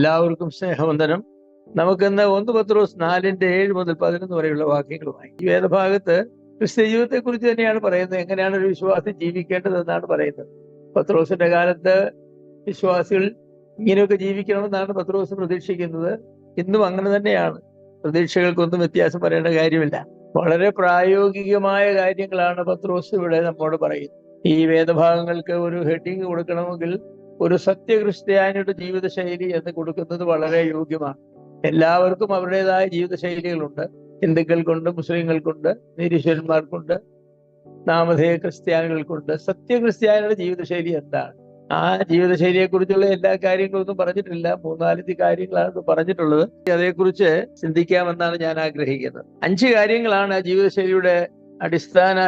എല്ലാവർക്കും സ്നേഹവന്ദനം. നമുക്കിന്ന് 1 പത്രോസ് 4:7 മുതൽ 11 വരെയുള്ള വാക്യങ്ങളുമായി. ഈ വേദഭാഗത്ത് ക്രിസ്ത്യ ജീവിതത്തെ കുറിച്ച് തന്നെയാണ് പറയുന്നത്. എങ്ങനെയാണ് ഒരു വിശ്വാസി ജീവിക്കേണ്ടതെന്നാണ് പറയുന്നത്. പത്രോസിന്റെ കാലത്ത് വിശ്വാസികൾ ഇങ്ങനെയൊക്കെ ജീവിക്കണമെന്നാണ് പത്രോസ് പ്രതീക്ഷിക്കുന്നത്. ഇന്നും അങ്ങനെ തന്നെയാണ്. പ്രതീക്ഷകൾക്കൊന്നും വ്യത്യാസം പറയേണ്ട കാര്യമില്ല. വളരെ പ്രായോഗികമായ കാര്യങ്ങളാണ് പത്രോസ് ഇവിടെ നമ്മോട് പറയുന്നത്. ഈ വേദഭാഗങ്ങൾക്ക് ഒരു ഹെഡിങ് കൊടുക്കണമെങ്കിൽ ഒരു സത്യക്രിസ്ത്യാനിയുടെ ജീവിതശൈലി എന്ന് കൊടുക്കുന്നത് വളരെ യോഗ്യമാണ്. എല്ലാവർക്കും അവരുടേതായ ജീവിതശൈലികളുണ്ട്. ഹിന്ദുക്കൾക്കുണ്ട്, മുസ്ലിങ്ങൾക്കുണ്ട്, നിരീശ്വരന്മാർക്കുണ്ട്, നാമധേയ ക്രിസ്ത്യാനികൾക്കുണ്ട്. സത്യക്രിസ്ത്യാനിയുടെ ജീവിതശൈലി എന്താണ്? ആ ജീവിതശൈലിയെ കുറിച്ചുള്ള എല്ലാ കാര്യങ്ങളൊന്നും പറഞ്ഞിട്ടില്ല. 3-4 കാര്യങ്ങളാണ് പറഞ്ഞിട്ടുള്ളത്. അതേക്കുറിച്ച് ചിന്തിക്കാമെന്നാണ് ഞാൻ ആഗ്രഹിക്കുന്നത്. 5 കാര്യങ്ങളാണ് ജീവിതശൈലിയുടെ അടിസ്ഥാന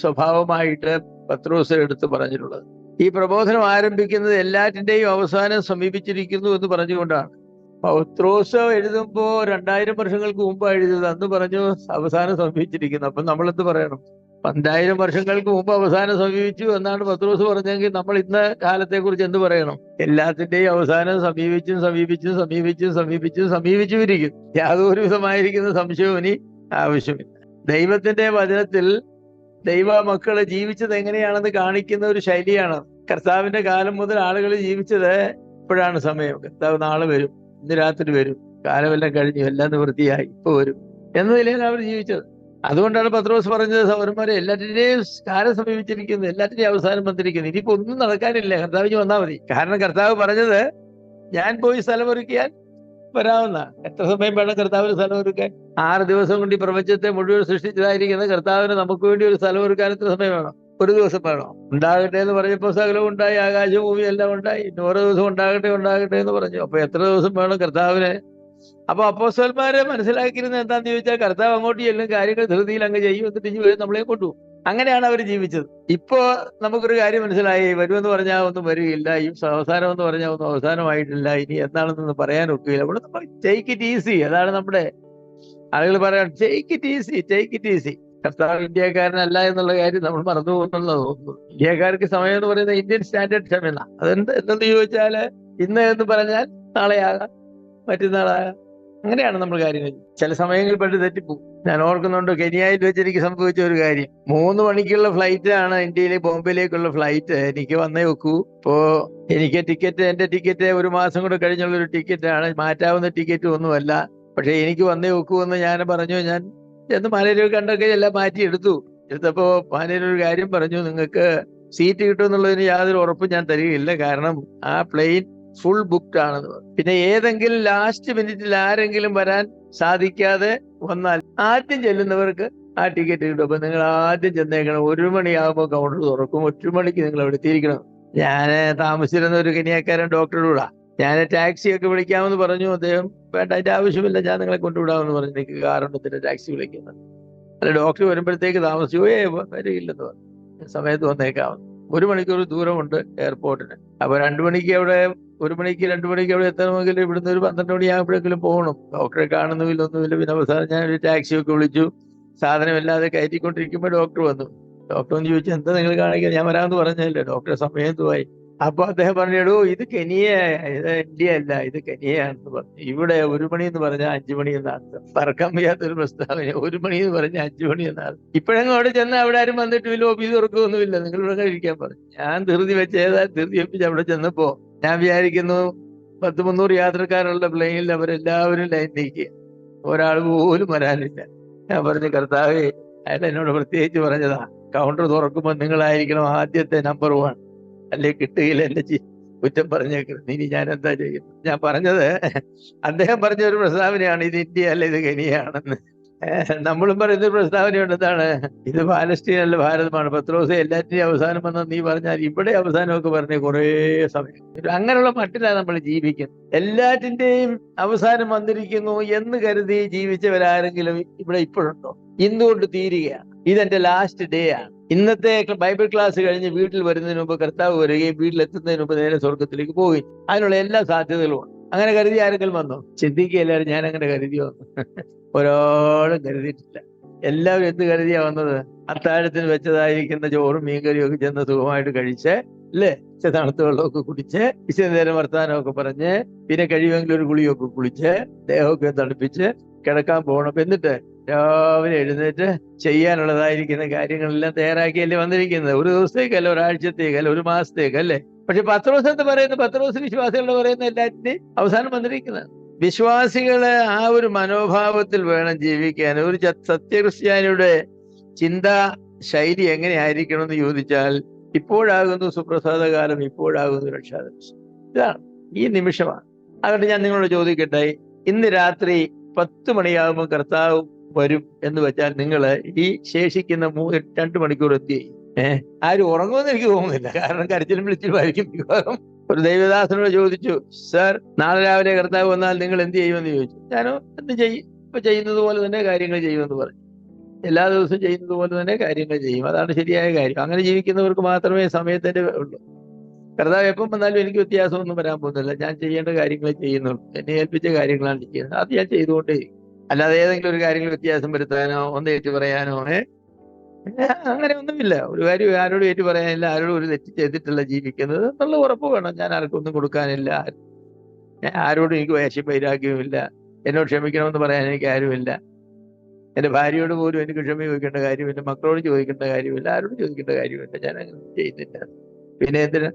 സ്വഭാവമായിട്ട് പത്രോസ് എടുത്ത് പറഞ്ഞിട്ടുള്ളത്. ഈ പ്രബോധനം ആരംഭിക്കുന്നത് എല്ലാറ്റിന്റെയും അവസാനം സമീപിച്ചിരിക്കുന്നു എന്ന് പറഞ്ഞുകൊണ്ടാണ്. പത്രോസ് എഴുതുമ്പോ 2000 വർഷങ്ങൾക്ക് മുമ്പാണ് എഴുതിയത്. അന്ന് പറഞ്ഞു അവസാനം സമീപിച്ചിരിക്കുന്നു. അപ്പൊ നമ്മളെന്ത് പറയണം? 2000 വർഷങ്ങൾക്ക് മുമ്പ് അവസാനം സമീപിച്ചു എന്നാണ് പത്രോസ് പറഞ്ഞെങ്കിൽ നമ്മൾ ഇന്ന് കാലത്തെ കുറിച്ച് എന്ത് പറയണം? എല്ലാത്തിന്റെയും അവസാനം സമീപിച്ചിരിക്കും. യാതൊരു വിധമായിരിക്കുന്ന സംശയവും ഇനി ആവശ്യമില്ല. ദൈവത്തിന്റെ വചനത്തിൽ ദൈവ മക്കള് ജീവിച്ചത് എങ്ങനെയാണെന്ന് കാണിക്കുന്ന ഒരു ശൈലിയാണ്. കർത്താവിന്റെ കാലം മുതൽ ആളുകൾ ജീവിച്ചത് ഇപ്പോഴാണ് സമയം. കർത്താവ് നാളെ വരും, ഇന്ന് രാത്രി വരും, കാലമെല്ലാം കഴിഞ്ഞു, എല്ലാം നിവൃത്തിയായി, ഇപ്പൊ വരും എന്ന നിലയിലാണ് അവർ ജീവിച്ചത്. അതുകൊണ്ടാണ് പത്രോസ് പറഞ്ഞത്, സഹോദരന്മാരെ, എല്ലാറ്റിന്റെയും കാലം സമീപിച്ചിരിക്കുന്നു, എല്ലാറ്റിന്റെയും അവസാനം വന്നിരിക്കുന്നു. ഇനിയിപ്പോ ഒന്നും നടക്കാനില്ല, കർത്താവിന് വന്നാൽ മതി. കാരണം കർത്താവ് പറഞ്ഞത്, ഞാൻ പോയി സ്ഥലമൊരുക്കിയാൽ വരാവുന്ന. എത്ര സമയം വേണം കർത്താവിന് സ്ഥലം ഒരുക്കാൻ? 6 ദിവസം കൊണ്ട് ഈ പ്രപഞ്ചത്തെ മുഴുവൻ സൃഷ്ടിച്ചതായിരിക്കുന്ന കർത്താവിന് നമുക്ക് വേണ്ടി ഒരു സ്ഥലം ഒരുക്കാൻ എത്ര സമയം വേണം? 1 ദിവസം വേണോ? ഉണ്ടാകട്ടെ എന്ന് പറഞ്ഞപ്പോൾ സകലവും ഉണ്ടായി, ആകാശവും ഭൂമിയും എല്ലാം ഉണ്ടായി. ഇനി ഓരോ ദിവസം ഉണ്ടാകട്ടെ എന്ന് പറഞ്ഞു. അപ്പൊ എത്ര ദിവസം വേണം കർത്താവിന്? അപ്പൊ അപ്പോസ്തലന്മാരെ മനസ്സിലാക്കിയിരുന്നത് എന്താന്ന് ചോദിച്ചാൽ, കർത്താവ് അങ്ങോട്ട് ചെല്ലും, കാര്യങ്ങൾ ധൃതിയിൽ അങ്ങ് ചെയ്യും, എന്നിട്ട് ഇനി നമ്മളെ കൊണ്ടുപോകും. അങ്ങനെയാണ് അവർ ജീവിച്ചത്. ഇപ്പോ നമുക്കൊരു കാര്യം മനസ്സിലായി, വരുമെന്ന് പറഞ്ഞാൽ ഒന്നും വരികയില്ല, ഈ അവസാനം എന്ന് പറഞ്ഞാൽ ഒന്നും അവസാനമായിട്ടില്ല, ഇനി എന്താണെന്നൊന്നും പറയാൻ ഒക്കുകയില്ല. ഇവിടെ നമ്മൾ ടേക്ക് ഇറ്റ് ഈസി. അതാണ് നമ്മുടെ ആളുകൾ പറയാൻ, ടേക്ക് ഇറ്റ് ഈസി. കർത്താവ് ഇന്ത്യക്കാരനല്ല എന്നുള്ള കാര്യം നമ്മൾ മറന്നു പോകുന്നുള്ളത് തോന്നുന്നു. ഇന്ത്യക്കാർക്ക് സമയം എന്ന് പറയുന്നത് ഇന്ത്യൻ സ്റ്റാൻഡേർഡ് സമയം. എന്തെന്ന് ചോദിച്ചാല്, ഇന്ന് എന്ന് പറഞ്ഞാൽ നാളെയാകാം, മറ്റന്നാളാകാം. അങ്ങനെയാണ് നമ്മൾ കാര്യങ്ങൾ. ചില സമയങ്ങളിൽ പെട്ട് തെറ്റിപ്പോകും. ഞാൻ ഓർക്കുന്നുണ്ട്, കെനിയയിൽ വെച്ച് എനിക്ക് സംഭവിച്ച ഒരു കാര്യം. 3 മണിക്കുള്ള ഫ്ലൈറ്റ് ആണ് ഇന്ത്യയിലെ ബോംബെയിലേക്കുള്ള ഫ്ലൈറ്റ്. എനിക്ക് വന്നേ വെക്കൂ. ഇപ്പോ എനിക്ക് എന്റെ ടിക്കറ്റ് 1 മാസം കൂടെ കഴിഞ്ഞുള്ള ഒരു ടിക്കറ്റാണ്, മാറ്റാവുന്ന ടിക്കറ്റ് ഒന്നുമല്ല. പക്ഷെ എനിക്ക് വന്നേ വെക്കൂ എന്ന് ഞാൻ പറഞ്ഞു. ഞാൻ ചെന്ന് മാനേജർ കണ്ടൊക്കെ എല്ലാം എടുത്തപ്പോ മാനേജർ ഒരു കാര്യം പറഞ്ഞു, നിങ്ങൾക്ക് സീറ്റ് കിട്ടുമെന്നുള്ളതിന് യാതൊരു ഉറപ്പും ഞാൻ തരികയില്ല, കാരണം ആ പ്ലെയിൻ ഫുൾ ബുക്ക്ഡ് ആണെന്ന് പറഞ്ഞു. പിന്നെ ഏതെങ്കിലും ലാസ്റ്റ് മിനിറ്റിൽ ആരെങ്കിലും വരാൻ സാധിക്കാതെ വന്നാൽ ആദ്യം ചെല്ലുന്നവർക്ക് ആ ടിക്കറ്റ് കിട്ടും. അപ്പൊ നിങ്ങൾ ആദ്യം ചെന്നേക്കണം. 1 മണിയാകുമ്പോൾ കൗണ്ടർ തുറക്കും. 1 മണിക്ക് നിങ്ങൾ അവിടെ എത്തിയിരിക്കണം. ഞാൻ താമസിച്ചിരുന്ന ഒരു കെനിയക്കാരൻ ഡോക്ടറുടെ കൂടെ ഞാൻ ടാക്സി ഒക്കെ വിളിക്കാമെന്ന് പറഞ്ഞു. അദ്ദേഹം, വേണ്ട, അതിന്റെ ആവശ്യമില്ല, ഞാൻ നിങ്ങളെ കൊണ്ടുവിടാമെന്ന് പറഞ്ഞു. എനിക്ക് കാറുണ്ടത്തിന്റെ ടാക്സി വിളിക്കുന്നത്. അല്ല, ഡോക്ടർ വരുമ്പോഴത്തേക്ക് താമസിച്ചു. വരികയില്ലെന്ന് പറഞ്ഞു. സമയത്ത് വന്നേക്കാമെന്ന്. 1 മണിക്കൂർ ദൂരമുണ്ട് എയർപോർട്ടിന്. അപ്പൊ 2 മണിക്ക് അവിടെ 2 മണിക്ക് അവിടെ എത്തണമെങ്കിൽ ഇവിടുന്ന് ഒരു 12 മണിയാകുമ്പോഴെങ്കിലും പോകണം. ഡോക്ടറെ കാണുന്നുമില്ല. പിന്നെ അവസാനം ഞാൻ ഒരു ടാക്സി ഒക്കെ വിളിച്ചു. സാധനമില്ലാതെ കയറ്റിക്കൊണ്ടിരിക്കുമ്പോൾ ഡോക്ടർ വന്നു. ഡോക്ടർ ഒന്ന് ചോദിച്ചു, എന്താ നിങ്ങൾ കാണിക്കുക? ഞാൻ വരാമെന്ന് പറഞ്ഞില്ലേ, ഡോക്ടറെ സമയം എന്തുവായി? അപ്പൊ അദ്ദേഹം പറഞ്ഞിടൂ, ഇത് കെനിയ, ഇത് ഇന്ത്യ അല്ല, ഇത് കെനിയാണെന്ന് പറഞ്ഞു. ഇവിടെ 1 മണി എന്ന് പറഞ്ഞാൽ 5 മണി എന്നാണ്. പറക്കാൻ വയ്യാത്തൊരു പ്രസ്താവന. 1 മണി എന്ന് പറഞ്ഞാൽ 5 മണി എന്നാണ്. ഇപ്പോഴെങ്കിലും അവിടെ ചെന്ന് അവിടെ ആരും വന്നിട്ടില്ല, ഓഫീസ് തുറക്കുകയൊന്നുമില്ല, നിങ്ങൾ ഇവിടെ കഴിക്കാൻ പറഞ്ഞു. ഞാൻ ധൃതി വെപ്പിച്ച് അവിടെ ചെന്നപ്പോ ഞാൻ വിചാരിക്കുന്നു 100-300 യാത്രക്കാരുള്ള പ്ലെയിനിൽ അവരെല്ലാവരും ലൈൻ നിൽക്കുക, ഒരാൾ പോലും വരാനില്ല. ഞാൻ പറഞ്ഞു, കർത്താവേ, അയാൾ എന്നോട് പ്രത്യേകിച്ച് പറഞ്ഞതാ, കൗണ്ടർ തുറക്കുമ്പോൾ നിങ്ങളായിരിക്കണം ആദ്യത്തെ നമ്പർ 1, അല്ലെ കിട്ടുകയില്ല, എന്നെ കുറ്റം പറഞ്ഞേക്കുന്നത്. ഇനി ഞാൻ എന്താ ചെയ്യുന്നത്? ഞാൻ പറഞ്ഞത്, അദ്ദേഹം പറഞ്ഞ ഒരു പ്രസ്താവനയാണ്, ഇത് ഇന്ത്യ അല്ല, ഇത് കെനിയാണെന്ന്. നമ്മളും പറയുന്ന ഒരു പ്രസ്താവനയുണ്ട്, എന്താണ്? ഇത് പാലസ്തീൻ അല്ല, ഭാരതമാണ്. പത്രോസേ, എല്ലാറ്റിന്റെയും അവസാനം വന്ന നീ പറഞ്ഞാൽ ഇവിടെ അവസാനമൊക്കെ പറഞ്ഞ കുറേ സമയം. അങ്ങനെയുള്ള മട്ടിലാണ് നമ്മൾ ജീവിക്കുന്നത്. എല്ലാറ്റിന്റെയും അവസാനം വന്നിരിക്കുന്നു എന്ന് കരുതി ജീവിച്ചവരാരെങ്കിലും ഇവിടെ ഇപ്പോഴുണ്ടോ? ഇന്നുകൊണ്ട് തീരുകയാണ്, ഇതെന്റെ ലാസ്റ്റ് ഡേ ആണ്. ഇന്നത്തെ ബൈബിൾ ക്ലാസ് കഴിഞ്ഞ് വീട്ടിൽ വരുന്നതിന് മുമ്പ് കർത്താവ് വരികയും വീട്ടിലെത്തുന്നതിന് മുമ്പ് നേരെ സ്വർഗത്തിലേക്ക് പോവുകയും അതിനുള്ള എല്ലാ സാധ്യതകളും ഉണ്ട്. അങ്ങനെ കരുതി ആരെങ്കിലും വന്നോ? ചിന്തിക്കുകയല്ലാരും ഞാൻ അങ്ങനെ കരുതി വന്നു. ഒരാളും കരുതിയിട്ടില്ല. എല്ലാവരും എന്ത് കരുതിയാ വന്നത്? അത്താഴത്തിന് വെച്ചതായിരിക്കുന്ന ചോറും മീൻകറിയും ഒക്കെ ചെന്ന് സുഖമായിട്ട് കഴിച്ച് അല്ലേ? തണുത്ത വെള്ളമൊക്കെ കുടിച്ച് ഇച്ചിരി നേരം വർത്താനമൊക്കെ പറഞ്ഞ് പിന്നെ കഴിയുമെങ്കിൽ ഒരു ഗുളിയൊക്കെ കുളിച്ച് ദേഹമൊക്കെ തണുപ്പിച്ച് കിടക്കാൻ പോകണം. എന്നിട്ട് രാവിലെ എഴുന്നേറ്റ് ചെയ്യാനുള്ളതായിരിക്കുന്ന കാര്യങ്ങളെല്ലാം തയ്യാറാക്കിയല്ലേ വന്നിരിക്കുന്നത്. ഒരു ദിവസത്തേക്കല്ല, ഒരാഴ്ചത്തേക്കല്ല, ഒരു മാസത്തേക്കല്ലേ. പക്ഷെ പത്രോസ് എന്ന് പറയുന്ന, പത്രോസ് വിശ്വാസികളുടെ പറയുന്ന എല്ലാറ്റിന്റെയും അവസാനം വന്നിരിക്കുന്നത്. വിശ്വാസികള് ആ ഒരു മനോഭാവത്തിൽ വേണം ജീവിക്കാൻ. ഒരു സത്യക്രിസ്ത്യാനിയുടെ ചിന്താ ശൈലി എങ്ങനെയായിരിക്കണം എന്ന് ചോദിച്ചാൽ, ഇപ്പോഴാകുന്നു സുപ്രസാദ കാലം, ഇപ്പോഴാകുന്നു രക്ഷാദിവസം. ഇതാണ്, ഈ നിമിഷമാണ്. അതുകൊണ്ട് ഞാൻ നിങ്ങളോട് ചോദിക്കട്ടെ, ഇന്ന് രാത്രി 10 മണിയാകുമ്പോൾ കർത്താവ് വരും എന്ന് വെച്ചാൽ നിങ്ങൾ ഈ ശേഷിക്കുന്ന 2 മണിക്കൂർ എത്തി ആരും ഉറങ്ങുമെന്ന് എനിക്ക് തോന്നുന്നില്ല. കാരണം കരച്ചിലും വിളിച്ചിലുമായിരിക്കും മിക്കവാറും. ഒരു ദൈവദാസനോട് ചോദിച്ചു, സർ നാളെ രാവിലെ കർത്താവ് വന്നാൽ നിങ്ങൾ എന്ത് ചെയ്യുമെന്ന് ചോദിച്ചു. ഞാനോ എന്ത് ചെയ്യും, ഇപ്പൊ ചെയ്യുന്നത് പോലെ തന്നെ കാര്യങ്ങൾ ചെയ്യുമെന്ന് പറഞ്ഞു. എല്ലാ ദിവസവും ചെയ്യുന്നത് പോലെ തന്നെ കാര്യങ്ങൾ ചെയ്യും. അതാണ് ശരിയായ കാര്യം. അങ്ങനെ ജീവിക്കുന്നവർക്ക് മാത്രമേ സമയത്തിന്റെ ഉള്ളൂ. കർത്താവ് എപ്പം വന്നാലും എനിക്ക് വ്യത്യാസമൊന്നും വരാൻ പോകുന്നില്ല. ഞാൻ ചെയ്യേണ്ട കാര്യങ്ങൾ ചെയ്യുന്നുള്ളൂ. എന്നെ ഏൽപ്പിച്ച കാര്യങ്ങളാണ് ചെയ്യുന്നത്, അത് ഞാൻ ചെയ്തുകൊണ്ടേ. അല്ലാതെ ഏതെങ്കിലും ഒരു കാര്യങ്ങൾ വ്യത്യാസം വരുത്താനോ ഒന്ന് ഏറ്റു പറയാനോ അങ്ങനെ ഒന്നുമില്ല. ഒരു കാര്യം ആരോടും ഏറ്റു പറയാനില്ല, ആരോടും ഒരു തെറ്റ് ചെയ്തിട്ടല്ല ജീവിക്കുന്നത് എന്നുള്ള ഉറപ്പ് വേണം. ഞാൻ ആർക്കൊന്നും കൊടുക്കാനില്ല, ആരോടും എനിക്ക് വൈരാഗ്യവുമില്ല, എന്നോട് ക്ഷമിക്കണമെന്ന് പറയാൻ എനിക്ക് ആരുമില്ല. എൻ്റെ ഭാര്യയോട് പോലും എനിക്ക് ക്ഷമ ചോദിക്കേണ്ട കാര്യമില്ല, മക്കളോട് ചോദിക്കേണ്ട കാര്യമില്ല, ആരോടും ചോദിക്കേണ്ട കാര്യമില്ല. ഞാൻ അങ്ങനെ ചെയ്യുന്നില്ല. പിന്നെ എന്തിനാ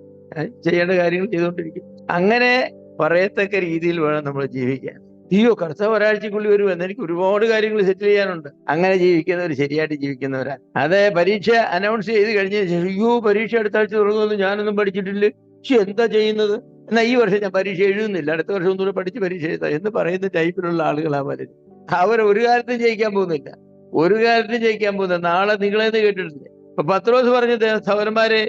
ചെയ്യേണ്ട കാര്യങ്ങൾ ചെയ്തുകൊണ്ടിരിക്കും. അങ്ങനെ പറയത്തക്ക രീതിയിൽ വേണം നമ്മൾ ജീവിക്കാൻ. അയ്യോ കർത്താവ് ഒരാഴ്ചക്കുള്ളിൽ വരുമെന്ന്, എനിക്ക് ഒരുപാട് കാര്യങ്ങൾ സെറ്റിൽ ചെയ്യാനുണ്ട്. അങ്ങനെ ജീവിക്കുന്നവർ ശരിയായിട്ട് ജീവിക്കുന്നവരാ. അത് പരീക്ഷ അനൗൺസ് ചെയ്ത് കഴിഞ്ഞതിന് ശേഷം, അയ്യോ പരീക്ഷ അടുത്ത ആഴ്ച തുടങ്ങുമെന്ന് ഞാനൊന്നും പഠിച്ചിട്ടില്ല, പക്ഷെ എന്താ ചെയ്യുന്നത്, എന്നാൽ ഈ വർഷം ഞാൻ പരീക്ഷ എഴുതുന്നില്ല, അടുത്ത വർഷം ഒന്നുകൂടെ പഠിച്ച് പരീക്ഷ എഴുതാം എന്ന് പറയുന്ന ടൈപ്പിലുള്ള ആളുകളാ പലരും. അവർ ഒരു കാലത്തും ജയിക്കാൻ പോകുന്നില്ല, ഒരു കാലത്തും ജയിക്കാൻ പോകുന്നില്ല. നാളെ നിങ്ങളെന്ന് കേട്ടിട്ടില്ലേ? ഇപ്പൊ പത്രോസ് പറഞ്ഞത്, സഹോദരന്മാരെ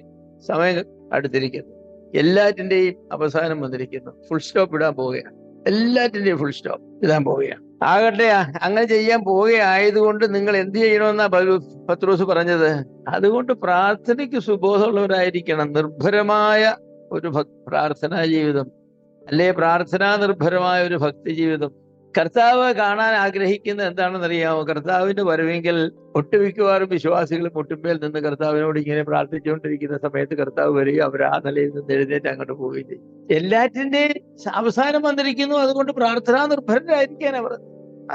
സമയം അടുത്തിരിക്കുന്നു, എല്ലാറ്റിന്റെയും അവസാനം വന്നിരിക്കുന്നു, ഫുൾ സ്റ്റോപ്പ് ഇടാൻ പോവുകയാണ്. എല്ലാറ്റിന്റെയും ഫുൾ സ്റ്റോപ്പ് ഇടാൻ പോവുകയാണ്. ആകട്ടെ അങ്ങനെ ചെയ്യാൻ പോവുകയായതുകൊണ്ട് നിങ്ങൾ എന്ത് ചെയ്യണമെന്നാ പത്രോസ് പറഞ്ഞത്? അതുകൊണ്ട് പ്രാർത്ഥനയ്ക്ക് സുബോധമുള്ളവരായിരിക്കണം. നിർഭരമായ ഒരു പ്രാർത്ഥനാ ജീവിതം, അല്ലെ പ്രാർത്ഥനാ നിർഭരമായ ഒരു ഭക്തി ജീവിതം. കർത്താവ് കാണാൻ ആഗ്രഹിക്കുന്ന എന്താണെന്നറിയാമോ? കർത്താവിന്റെ വരവെങ്കിൽ ഒട്ടുമിക്കവാറും വിശ്വാസികൾ മുട്ടുമ്പേൽ നിന്ന് കർത്താവിനോട് ഇങ്ങനെ പ്രാർത്ഥിച്ചുകൊണ്ടിരിക്കുന്ന സമയത്ത് കർത്താവ് വരികയും അവർ ആ നിലയിൽ നിന്ന് എഴുന്നേറ്റ് അങ്ങോട്ട് പോവുകയും ചെയ്യും. എല്ലാറ്റിന്റെയും അവസാനം വന്നിരിക്കുന്നു. അതുകൊണ്ട് പ്രാർത്ഥനാ നിർഭരരായിരിക്കാനാ പറഞ്ഞത്.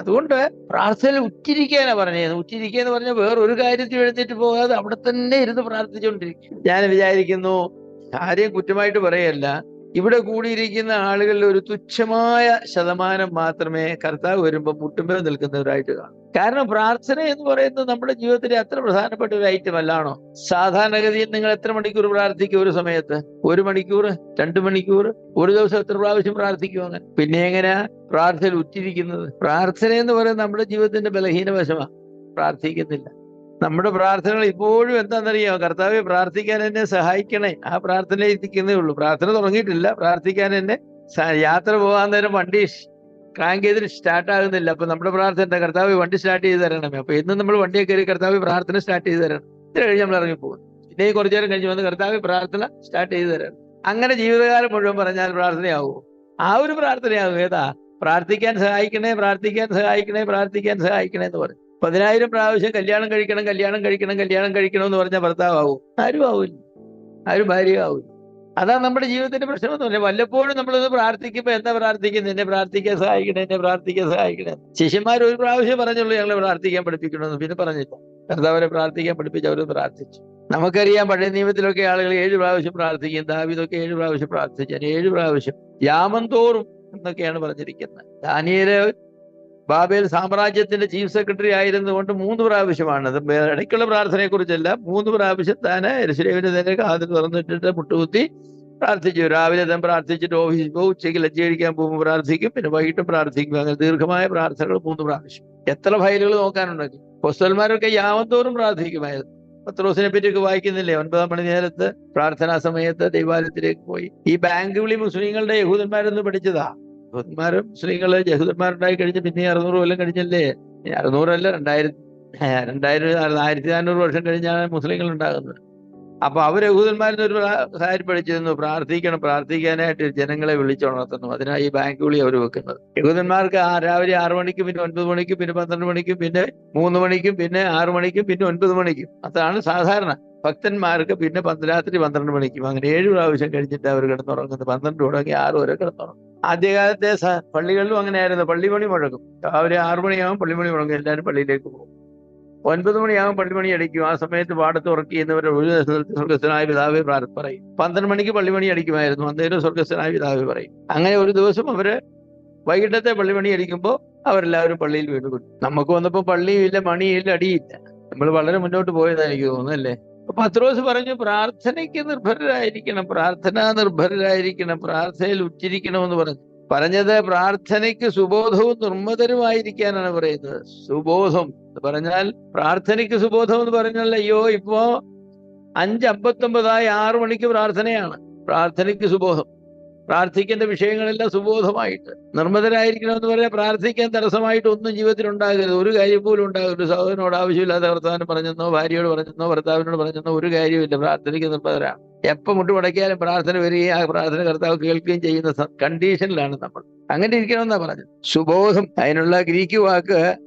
അതുകൊണ്ട് പ്രാർത്ഥനയിൽ ഉറ്റിരിക്കാനാ പറഞ്ഞത്. ഉറ്റിരിക്കുക എന്ന് പറഞ്ഞാൽ വേറൊരു കാര്യത്തിൽ എഴുന്നേറ്റ് പോകാതെ അവിടെ തന്നെ ഇരുന്ന് പ്രാർത്ഥിച്ചുകൊണ്ടിരിക്കും. ഞാൻ വിചാരിക്കുന്നു, ആരെയും കുറ്റമായിട്ട് പറയല്ല, ഇവിടെ കൂടിയിരിക്കുന്ന ആളുകളിൽ ഒരു തുച്ഛമായ ശതമാനം മാത്രമേ കർത്താവ് വരുമ്പോൾ മുട്ടുമ്പേൽ നിൽക്കുന്നവരായിട്ട് കാണും. കാരണം പ്രാർത്ഥന എന്ന് പറയുന്നത് നമ്മുടെ ജീവിതത്തിലെ അത്ര പ്രധാനപ്പെട്ട ഒരു ഐറ്റം അല്ലാണോ? സാധാരണഗതിയിൽ നിങ്ങൾ എത്ര മണിക്കൂർ പ്രാർത്ഥിക്കും ഒരു സമയത്ത്? 1 മണിക്കൂർ, 2 മണിക്കൂർ, ഒരു ദിവസം എത്ര പ്രാവശ്യം പ്രാർത്ഥിക്കും? അങ്ങനെ പിന്നെ എങ്ങനെയാ പ്രാർത്ഥനയിൽ ഉറ്റിരിക്കുന്നത്? പ്രാർത്ഥന എന്ന് പറയുന്നത് നമ്മുടെ ജീവിതത്തിന്റെ ബലഹീന വശമാണ്. പ്രാർത്ഥിക്കുന്നില്ല. നമ്മുടെ പ്രാർത്ഥനകൾ ഇപ്പോഴും എന്താണെന്നറിയാമോ? കർത്താവെ പ്രാർത്ഥിക്കാൻ എന്നെ സഹായിക്കണേ, ആ പ്രാർത്ഥനയിൽ ഇരിക്കുന്നേ ഉള്ളൂ. പ്രാർത്ഥന തുടങ്ങിയിട്ടില്ല. പ്രാർത്ഥിക്കാൻ എന്നെ, യാത്ര പോകാൻ നേരം വണ്ടി ക്രാങ്ക് ചെയ്തിട്ട് സ്റ്റാർട്ട് ആകുന്നില്ല. അപ്പൊ നമ്മുടെ പ്രാർത്ഥന, കർത്താവ് വണ്ടി സ്റ്റാർട്ട് ചെയ്ത് തരണമേ. അപ്പൊ ഇന്ന് നമ്മൾ വണ്ടിയെ കയറി കർത്താവ് പ്രാർത്ഥന സ്റ്റാർട്ട് ചെയ്ത് തരണം. ഇത്ര കഴിഞ്ഞ് നമ്മൾ ഇറങ്ങിപ്പോകും. പിന്നെ കുറച്ചു നേരം കഴിഞ്ഞ് വന്ന് കർത്താവ് പ്രാർത്ഥന സ്റ്റാർട്ട് ചെയ്ത് തരണം. അങ്ങനെ ജീവിതകാലം മുഴുവൻ പറഞ്ഞാൽ പ്രാർത്ഥനയാവുമോ? ആ ഒരു പ്രാർത്ഥനയാകും. ഏതാ? പ്രാർത്ഥിക്കാൻ സഹായിക്കണേ, പ്രാർത്ഥിക്കാൻ സഹായിക്കണേ, പ്രാർത്ഥിക്കാൻ സഹായിക്കണേ എന്ന് പറയും. 10,000 പ്രാവശ്യം കല്യാണം കഴിക്കണം, കല്യാണം കഴിക്കണം, കല്യാണം കഴിക്കണം എന്ന് പറഞ്ഞാൽ ഭർത്താവും ആരും ആവില്ല, ആരും ഭാര്യയാവില്ല. അതാണ് നമ്മുടെ ജീവിതത്തിന്റെ പ്രശ്നം എന്ന് പറഞ്ഞാൽ. വല്ലപ്പോഴും നമ്മളൊന്ന് പ്രാർത്ഥിക്കുമ്പോൾ എന്താ പ്രാർത്ഥിക്കുന്നത്? എന്നെ പ്രാർത്ഥിക്കാൻ സഹായിക്കണേ, എന്നെ പ്രാർത്ഥിക്കാൻ സഹായിക്കണേ. ശിഷ്യന്മാർ ഒരു പ്രാവശ്യം പറഞ്ഞുള്ളൂ ഞങ്ങളെ പ്രാർത്ഥിക്കാൻ പഠിപ്പിക്കണമെന്ന്, പിന്നെ പറഞ്ഞില്ല. കർത്താവിനെ പ്രാർത്ഥിക്കാൻ പഠിപ്പിച്ച് അവർ പ്രാർത്ഥിച്ചു. നമുക്കറിയാം, പഴയ നിയമത്തിലൊക്കെ ആളുകൾ 7 പ്രാവശ്യം പ്രാർത്ഥിക്കും. ദാവീദൊക്കെ 7 പ്രാവശ്യം പ്രാർത്ഥിച്ചു. 7 പ്രാവശ്യം യാമം തോറും എന്നൊക്കെയാണ് പറഞ്ഞിരിക്കുന്നത്. ദാനിയേൽ ബാബേൽ സാമ്രാജ്യത്തിന്റെ ചീഫ് സെക്രട്ടറി ആയിരുന്നുകൊണ്ട് 3 പ്രാവശ്യമാണ്. ഇടയ്ക്കുള്ള പ്രാർത്ഥനയെ കുറിച്ചല്ല, 3 പ്രാവശ്യം താന് യെരൂശലേമിന്റെ നേരെ കാതിൽ തുറന്നിട്ടിട്ട് മുട്ടുകുത്തി പ്രാർത്ഥിച്ചു. രാവിലെ താൻ പ്രാർത്ഥിച്ചിട്ട് ഓഫീസിൽ പോകും, ഉച്ചയ്ക്ക് ലജ്ജ കഴിക്കാൻ പോകുമ്പോൾ പ്രാർത്ഥിക്കും, പിന്നെ വൈകിട്ടും പ്രാർത്ഥിക്കും. അങ്ങനെ ദീർഘമായ പ്രാർത്ഥനകൾ 3 പ്രാവശ്യം. എത്ര ഫയലുകൾ നോക്കാനുണ്ടെങ്കിൽ. അപ്പോസ്തലന്മാരൊക്കെ യാമന്തോറും പ്രാർത്ഥിക്കുമായിരുന്നു. പത്രോസിനെ പറ്റിയൊക്കെ വായിക്കുന്നില്ലേ? 9 മണി നേരത്ത് പ്രാർത്ഥനാ സമയത്ത് ദൈവാലയത്തിലേക്ക് പോയി. ഈ ബാങ്ക് വിളി മുസ്ലിങ്ങളുടെ യഹൂദന്മാരൊന്നും പഠിച്ചതാ. യഹൂദന്മാരും മുസ്ലിങ്ങള് യഹൂദന്മാരുണ്ടായി കഴിഞ്ഞ് പിന്നെ 600 കൊല്ലം കഴിഞ്ഞല്ലേ? 600 അല്ല, 1400 വർഷം കഴിഞ്ഞാണ് മുസ്ലിങ്ങൾ ഉണ്ടാകുന്നത്. അപ്പൊ അവർ യഹൂദന്മാരിൽ ഒരു കാര്യം പഠിച്ചിരുന്നു, പ്രാർത്ഥിക്കണം, പ്രാർത്ഥിക്കാനായിട്ട് ജനങ്ങളെ വിളിച്ചുണർത്തുന്നു. അതിനായി ഈ ബാങ്ക് വിളി അവർ വെക്കുന്നത്. യഹൂദന്മാർക്ക് രാവിലെ 6 മണിക്കും പിന്നെ 9 മണിക്കും പിന്നെ 12 മണിക്കും പിന്നെ 3 മണിക്കും പിന്നെ 6 മണിക്കും പിന്നെ 9 മണിക്കും. അതാണ് സാധാരണ. ഭക്തന്മാർക്ക് പിന്നെ രാത്രി 12 മണിക്കും അങ്ങനെ 7 പ്രാവശ്യം കഴിഞ്ഞിട്ട് അവർ കിടന്നുറങ്ങുന്നത്. 12 തുടങ്ങി 6 വരെ കിടന്നുറങ്ങും. ആദ്യകാലത്തെ പള്ളികളിലും അങ്ങനെയായിരുന്നു. പള്ളിമണി മുഴങ്ങും. രാവിലെ 6 മണിയാകും പള്ളിമണി മുഴങ്ങും. എല്ലാവരും പള്ളിയിലേക്ക് പോകും. 9 മണിയാകും പള്ളിമണി അടിക്കും. ആ സമയത്ത് പാടത്ത് ഉറക്കി ചെയ്യുന്നവരുടെ ഒരു സ്വർഗസ്ഥനായ പിതാവേ പറയും. 12 മണിക്ക് പള്ളിമണി അടിക്കുമായിരുന്നു. അന്നേരം സ്വർഗസ്ഥനായ പിതാവേ പറയും. അങ്ങനെ ഒരു ദിവസം അവര് വൈകിട്ടത്തെ പള്ളിമണി അടിക്കുമ്പോൾ അവരെല്ലാവരും പള്ളിയിൽ വീണ്ടും കിട്ടും. നമുക്ക് വന്നപ്പോൾ പള്ളിയില്ല, മണിയില്ല, അടിയില്ല. നമ്മൾ വളരെ മുന്നോട്ട് പോയതാ എനിക്ക് തോന്നുന്നു, അല്ലേ? അപ്പൊ പത്രോസ് പറഞ്ഞു, പ്രാർത്ഥനയ്ക്ക് നിർഭരരായിരിക്കണം, പ്രാർത്ഥനാ നിർഭരരായിരിക്കണം, പ്രാർത്ഥനയിൽ ഉച്ചിരിക്കണമെന്ന് പറഞ്ഞത് പ്രാർത്ഥനയ്ക്ക് സുബോധവും നിർമ്മതരുമായിരിക്കാനാണ് പറയുന്നത്. സുബോധം എന്ന് പറഞ്ഞാൽ, പ്രാർത്ഥനയ്ക്ക് സുബോധം എന്ന് പറഞ്ഞാൽ, അയ്യോ ഇപ്പോ 5:59 6 മണിക്ക് പ്രാർത്ഥനയാണ്. പ്രാർത്ഥനയ്ക്ക് സുബോധം, പ്രാർത്ഥിക്കേണ്ട വിഷയങ്ങളെല്ലാം സുബോധമായിട്ട് നിർമ്മതരായിരിക്കണമെന്ന് പറയാൻ, പ്രാർത്ഥിക്കാൻ തടസ്സമായിട്ട് ഒന്നും ജീവിതത്തിൽ ഉണ്ടാകരുത്. ഒരു കാര്യം പോലും ഉണ്ടാകരുത്. ഒരു സഹോദരനോട് ആവശ്യമില്ലാത്ത വർത്തമാനം പറഞ്ഞെന്നോ, ഭാര്യയോട് പറഞ്ഞെന്നോ, ഭർത്താവിനോട് പറഞ്ഞെന്നോ ഒരു കാര്യമില്ല. പ്രാർത്ഥനയ്ക്ക് നിർമ്മതരാണ്. എപ്പം മുട്ടുമടക്കിയാലും പ്രാർത്ഥന വരികയും ആ പ്രാർത്ഥന കർത്താവ് കേൾക്കുകയും ചെയ്യുന്ന കണ്ടീഷനിലാണ് നമ്മൾ. അങ്ങനെ ഇരിക്കണമെന്നാ പറഞ്ഞത്. സുബോധം, അതിനുള്ള ഗ്രീക്ക് വാക്ക്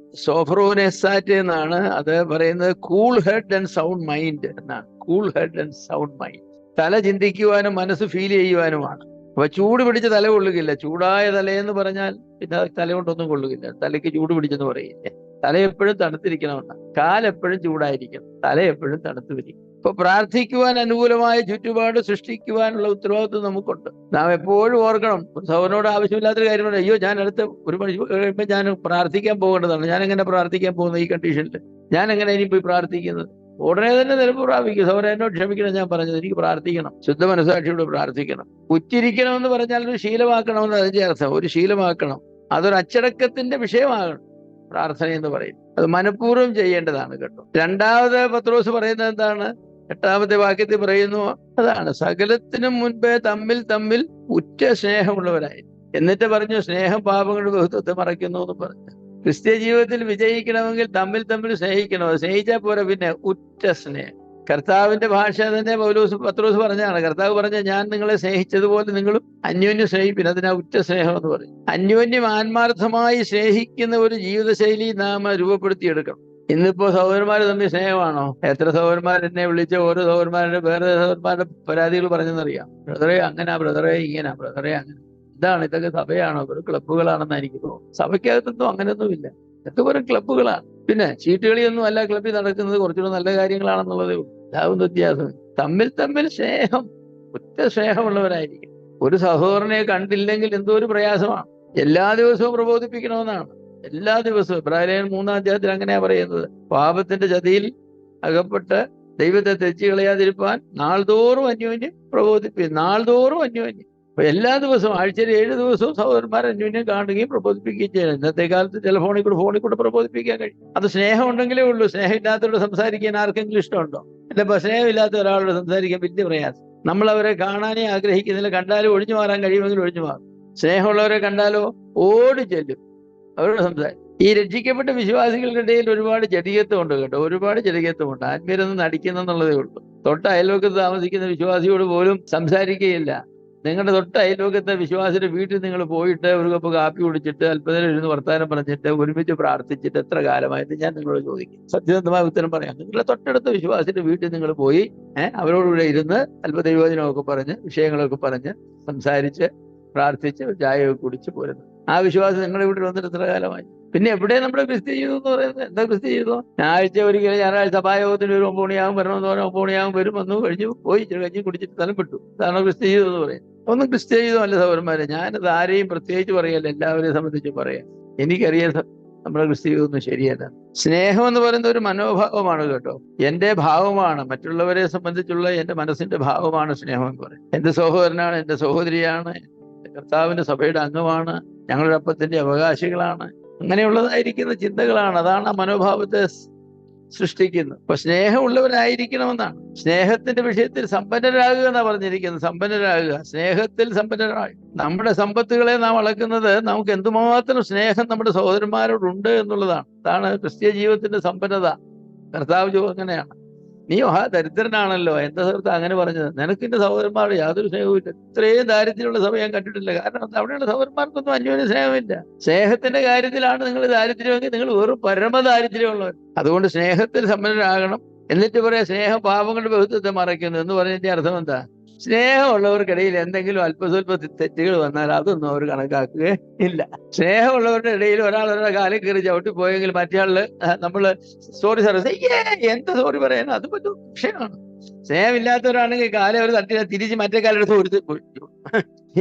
സോഫ്രോനെസാറ്റ് എന്നാണ്. അത് പറയുന്നത് cool head and sound mind എന്നാണ്. Cool head and sound mind. തല ചിന്തിക്കുവാനും മനസ്സ് ഫീൽ ചെയ്യുവാനുമാണ്. അപ്പൊ ചൂട് പിടിച്ച തല കൊള്ളുകയില്ല. ചൂടായ തലയെന്ന് പറഞ്ഞാൽ പിന്നെ തല കൊണ്ടൊന്നും കൊള്ളുകയില്ല. തലയ്ക്ക് ചൂട് പിടിച്ചെന്ന് പറയില്ലേ. തല എപ്പോഴും തണുത്തിരിക്കണമെന്നാണ്. കാലെപ്പോഴും ചൂടായിരിക്കണം, തല എപ്പോഴും തണുത്ത് വരിക. ഇപ്പൊ പ്രാർത്ഥിക്കുവാൻ അനുകൂലമായ ചുറ്റുപാട് സൃഷ്ടിക്കുവാനുള്ള ഉത്തരവാദിത്വം നമുക്കുണ്ട്. നാം എപ്പോഴും ഓർക്കണം, സൗരനോട് ആവശ്യമില്ലാത്തൊരു കാര്യമാണ്, അയ്യോ ഞാൻ അടുത്ത ഒരു മണി കഴിയുമ്പോൾ ഞാൻ പ്രാർത്ഥിക്കാൻ പോകേണ്ടതാണ്, ഞാൻ എങ്ങനെ പ്രാർത്ഥിക്കാൻ പോകുന്നത് ഈ കണ്ടീഷനിൽ? ഞാൻ എങ്ങനെ ഇനി പോയി പ്രാർത്ഥിക്കുന്നത്? ഉടനെ തന്നെ നിലപ്പ് പ്രാപിക്കും. സൗര എന്നോട് ക്ഷമിക്കണം, ഞാൻ പറഞ്ഞത്, എനിക്ക് പ്രാർത്ഥിക്കണം, ശുദ്ധ മനസ്സാക്ഷിയോട് പ്രാർത്ഥിക്കണം. ഉച്ചിരിക്കണമെന്ന് പറഞ്ഞാൽ ഒരു ശീലമാക്കണമെന്ന് അതിന്റെ അർത്ഥം. ഒരു ശീലമാക്കണം, അതൊരു അച്ചടക്കത്തിന്റെ വിഷയമാകണം പ്രാർത്ഥന എന്ന് പറയും. അത് മനഃപൂർവ്വം ചെയ്യേണ്ടതാണ് കേട്ടോ. രണ്ടാമത് പത്രോസ് പറയുന്നത് എന്താണ്? 8ാമത്തെ വാക്യത്തിൽ പറയുന്നു, അതാണ് സകലത്തിനും മുൻപേ തമ്മിൽ തമ്മിൽ ഉറ്റ സ്നേഹമുള്ളവരായി. എന്നിട്ട് പറഞ്ഞു, സ്നേഹം പാപങ്ങളുടെ ബഹുത്വത്തെ മറയ്ക്കുന്നു എന്ന് പറഞ്ഞു. ക്രിസ്ത്യ ജീവിതത്തിൽ വിജയിക്കണമെങ്കിൽ തമ്മിൽ തമ്മിൽ സ്നേഹിക്കണം. അത് സ്നേഹിച്ചാൽ പോരാ, പിന്നെ ഉറ്റ സ്നേഹം. കർത്താവിന്റെ ഭാഷ തന്നെ പത്രോസ് പറഞ്ഞാണ്. കർത്താവ് പറഞ്ഞ, ഞാൻ നിങ്ങളെ സ്നേഹിച്ചതുപോലെ നിങ്ങളും അന്യോന്യം സ്നേഹിപ്പിൻ. അതിനാ ഉറ്റ സ്നേഹം എന്ന് പറയും. അന്യോന്യം ആത്മാർത്ഥമായി സ്നേഹിക്കുന്ന ഒരു ജീവിതശൈലി നാം രൂപപ്പെടുത്തിയെടുക്കണം. ഇന്നിപ്പോ സഹോദരന്മാർ തമ്മിൽ സ്നേഹമാണോ? എത്ര സഹോദരന്മാർ എന്നെ വിളിച്ച ഓരോ സഹോദരന്മാരുടെ വേറെ സഹോദരന്മാരുടെ പരാതികൾ പറഞ്ഞെന്നറിയാം. ബ്രദറെ അങ്ങനെ, ബ്രദറെ ഇങ്ങനെ, ബ്രദറെ അങ്ങനെ. എന്താണ് ഇതൊക്കെ? സഭയാണോ? ഒരു ക്ലബ്ബുകളാണെന്ന് എനിക്ക് തോന്നുന്നു. സഭയ്ക്കകത്തൊന്നും അങ്ങനെയൊന്നുമില്ല. ഇതൊക്കെ വെറും ക്ലബ്ബുകളാണ്. പിന്നെ ചീട്ടുകളിയൊന്നും അല്ല ക്ലബ്ബിൽ നടക്കുന്നത്. കുറച്ചുകൂടെ നല്ല കാര്യങ്ങളാണെന്നുള്ളതേ ഉള്ളൂ. ഇതാവും വ്യത്യാസം. തമ്മിൽ തമ്മിൽ സ്നേഹം, ഒറ്റ സ്നേഹമുള്ളവരായിരിക്കും. ഒരു സഹോദരനെ കണ്ടില്ലെങ്കിൽ എന്തോ ഒരു പ്രയാസമാണ്. എല്ലാ ദിവസവും പ്രബോധിപ്പിക്കണമെന്നാണ്. എല്ലാ ദിവസവും. ഇബ്രാഹിം 3-ാം അധ്യായത്തിൽ അങ്ങനെയാ പറയുന്നത്. പാപത്തിന്റെ ചതിയിൽ അകപ്പെട്ട് ദൈവത്തെ തെച്ചു കളയാതിരിപ്പാൻ നാൾതോറും അന്യോന്യം പ്രബോധിപ്പിക്കും. നാൾതോറും അന്യോന്യം. അപ്പൊ എല്ലാ ദിവസവും, ആഴ്ചയിൽ 7 ദിവസവും സഹോദരന്മാർ അന്യോന്യം കാണുകയും പ്രബോധിപ്പിക്കുകയും ചെയ്യണം. ഇന്നത്തെ കാലത്ത് ഫോണിൽ കൂടെ പ്രബോധിപ്പിക്കാൻ കഴിയും. അത് സ്നേഹം ഉണ്ടെങ്കിലേ ഉള്ളൂ. സ്നേഹം ഇല്ലാത്തവരോട് സംസാരിക്കാൻ ആർക്കെങ്കിലും ഇഷ്ടമുണ്ടോ? അല്ല, സ്നേഹമില്ലാത്ത ഒരാളോട് സംസാരിക്കാൻ വലിയ പ്രയാസം. നമ്മൾ അവരെ കാണാനേ ആഗ്രഹിക്കുന്നില്ല. കണ്ടാലും ഒഴിഞ്ഞു മാറാൻ കഴിയുമെങ്കിൽ ഒഴിഞ്ഞു മാറും. സ്നേഹമുള്ളവരെ കണ്ടാലോ ഓടി ചെല്ലും, അവരോട് സംസാരിക്കും. ഈ രക്ഷിക്കപ്പെട്ട വിശ്വാസികളുടെ ഇടയിൽ ഒരുപാട് ജഡികത്വമുണ്ട് കേട്ടോ. ഒരുപാട് ജഡികത്വമുണ്ട്. ആത്മീയരൊന്നും നടിക്കുന്നെന്നുള്ളതേ ഉള്ളൂ. തൊട്ട അയൽവക്കത്ത് താമസിക്കുന്ന വിശ്വാസിയോട് പോലും സംസാരിക്കുകയില്ല. നിങ്ങളുടെ തൊട്ട അയൽവക്കത്തെ വിശ്വാസിയുടെ വീട്ടിൽ നിങ്ങൾ പോയിട്ട് ഒരു കപ്പ് കാപ്പി കുടിച്ചിട്ട് അല്പനേരം ഇരുന്ന് വർത്താനം പറഞ്ഞിട്ട് ഒരുമിച്ച് പ്രാർത്ഥിച്ചിട്ട് എത്ര കാലമായിട്ട് ഞാൻ നിങ്ങളോട് ചോദിക്കും. സത്യസന്ധമായ ഉത്തരം പറയാം. നിങ്ങളുടെ തൊട്ടടുത്ത വിശ്വാസിയുടെ വീട്ടിൽ നിങ്ങൾ പോയി അവരോടുകൂടെ ഇരുന്ന് അല്പദൈവചനമൊക്കെ പറഞ്ഞ് വിഷയങ്ങളൊക്കെ പറഞ്ഞ് സംസാരിച്ച് പ്രാർത്ഥിച്ച് ചായയൊക്കെ കുടിച്ച് പോരുന്നു. ആ വിശ്വാസം നിങ്ങളുടെ വീട്ടിൽ വന്നിട്ട് എത്ര കാലമായി? പിന്നെ എവിടെ നമ്മുടെ ക്രിസ്ത്യ ജീവിതം എന്ന് പറയുന്നത്? എന്താ ക്രിസ്ത്യ ജീവിതം? ഞായറാഴ്ച ഒരിക്കലും ഞായറാഴ്ച സഭായോഗത്തിന് ഒരു 9 മണിയാകും വരണമെന്ന് പറഞ്ഞാൽ 9 മണിയാകും വരും, വന്നു കഴിഞ്ഞു പോയി കഞ്ഞി കുടിച്ചിട്ട് സ്ഥലം വിട്ടു. അതാണ് ക്രിസ്ത്യ ജീവിതം എന്ന് പറയുന്നത്. ഒന്നും ക്രിസ്ത്യ ജീവിതമല്ല സഹോദരന്മാരെ. ഞാനത് ആരെയും പ്രത്യേകിച്ച് പറയല്ല, എല്ലാവരെയും സംബന്ധിച്ച് പറയാം. എനിക്കറിയാം നമ്മുടെ ക്രിസ്ത്യ ജീവിതം ഒന്നും ശരിയല്ല. സ്നേഹം എന്ന് പറയുന്ന ഒരു മനോഭാവമാണ് കേട്ടോ. എന്റെ ഭാവമാണ്, മറ്റുള്ളവരെ സംബന്ധിച്ചുള്ള എന്റെ മനസ്സിന്റെ ഭാവമാണ് സ്നേഹം എന്ന് പറയുന്നത്. എന്റെ സഹോദരനാണ്, എന്റെ സഹോദരിയാണ്, കർത്താവിന്റെ സഭയുടെ അംഗമാണ്, ഞങ്ങളുടെ അപ്പത്തിന്റെ അവകാശികളാണ്. അങ്ങനെയുള്ളതായിരിക്കുന്ന ചിന്തകളാണ്. അതാണ് ആ മനോഭാവത്തെ സൃഷ്ടിക്കുന്നത്. അപ്പൊ സ്നേഹമുള്ളവരായിരിക്കണമെന്നാണ്. സ്നേഹത്തിന്റെ വിഷയത്തിൽ സമ്പന്നരാകുക എന്നാ പറഞ്ഞിരിക്കുന്നത്. സമ്പന്നരാകുക, സ്നേഹത്തിൽ സമ്പന്നരാകുക. നമ്മുടെ സമ്പത്തുകളെ നാം അളക്കുന്നത് നമുക്ക് എന്തുമാത്രം സ്നേഹം നമ്മുടെ സഹോദരന്മാരോടുണ്ട് എന്നുള്ളതാണ്. അതാണ് ക്രിസ്ത്യ ജീവിതത്തിന്റെ സമ്പന്നത. കർത്താവ് അങ്ങനെയാണ്. നീ ദരിദ്രനാണല്ലോ, എന്താ സുഹൃത്ത് അങ്ങനെ പറഞ്ഞത്? നിനക്കിന്റെ സഹോദരന്മാരുടെ യാതൊരു സ്നേഹവുമില്ല. ഇത്രയും ദാരിദ്ര്യമുള്ള സഭ ഞാൻ കണ്ടിട്ടില്ല. കാരണം അവിടെയുള്ള സഹോദരന്മാർക്കൊന്നും അന്യോന്യ സ്നേഹമില്ല. സ്നേഹത്തിന്റെ കാര്യത്തിലാണ് നിങ്ങൾ ദാരിദ്ര്യമെങ്കിൽ നിങ്ങൾ വെറും പരമദാരിദ്ര്യമുള്ളവർ. അതുകൊണ്ട് സ്നേഹത്തിൽ സമ്പന്നരാകണം. എന്നിട്ട് പറയാം സ്നേഹം പാപങ്ങളുടെ ബഹുത്വത്തെ മറയ്ക്കുന്നു എന്ന് പറഞ്ഞതിന്റെ അർത്ഥം എന്താ? സ്നേഹമുള്ളവർക്കിടയിൽ എന്തെങ്കിലും അല്പസ്വല്പ തെറ്റുകൾ വന്നാൽ അതൊന്നും അവർ കണക്കാക്കുക ഇല്ല. സ്നേഹമുള്ളവരുടെ ഇടയിൽ ഒരാളുടെ കാലിൽ കയറി ചവിട്ടി പോയെങ്കിൽ മറ്റേ നമ്മള് സോറി സാർ, എന്ത് സോറി പറയാൻ, അത് പറ്റും വിഷയമാണ്. സ്നേഹമില്ലാത്തവരാണെങ്കിൽ കാലം അവർ തട്ടിയാൽ തിരിച്ച് മറ്റേ കാലെടുത്ത് ഒരു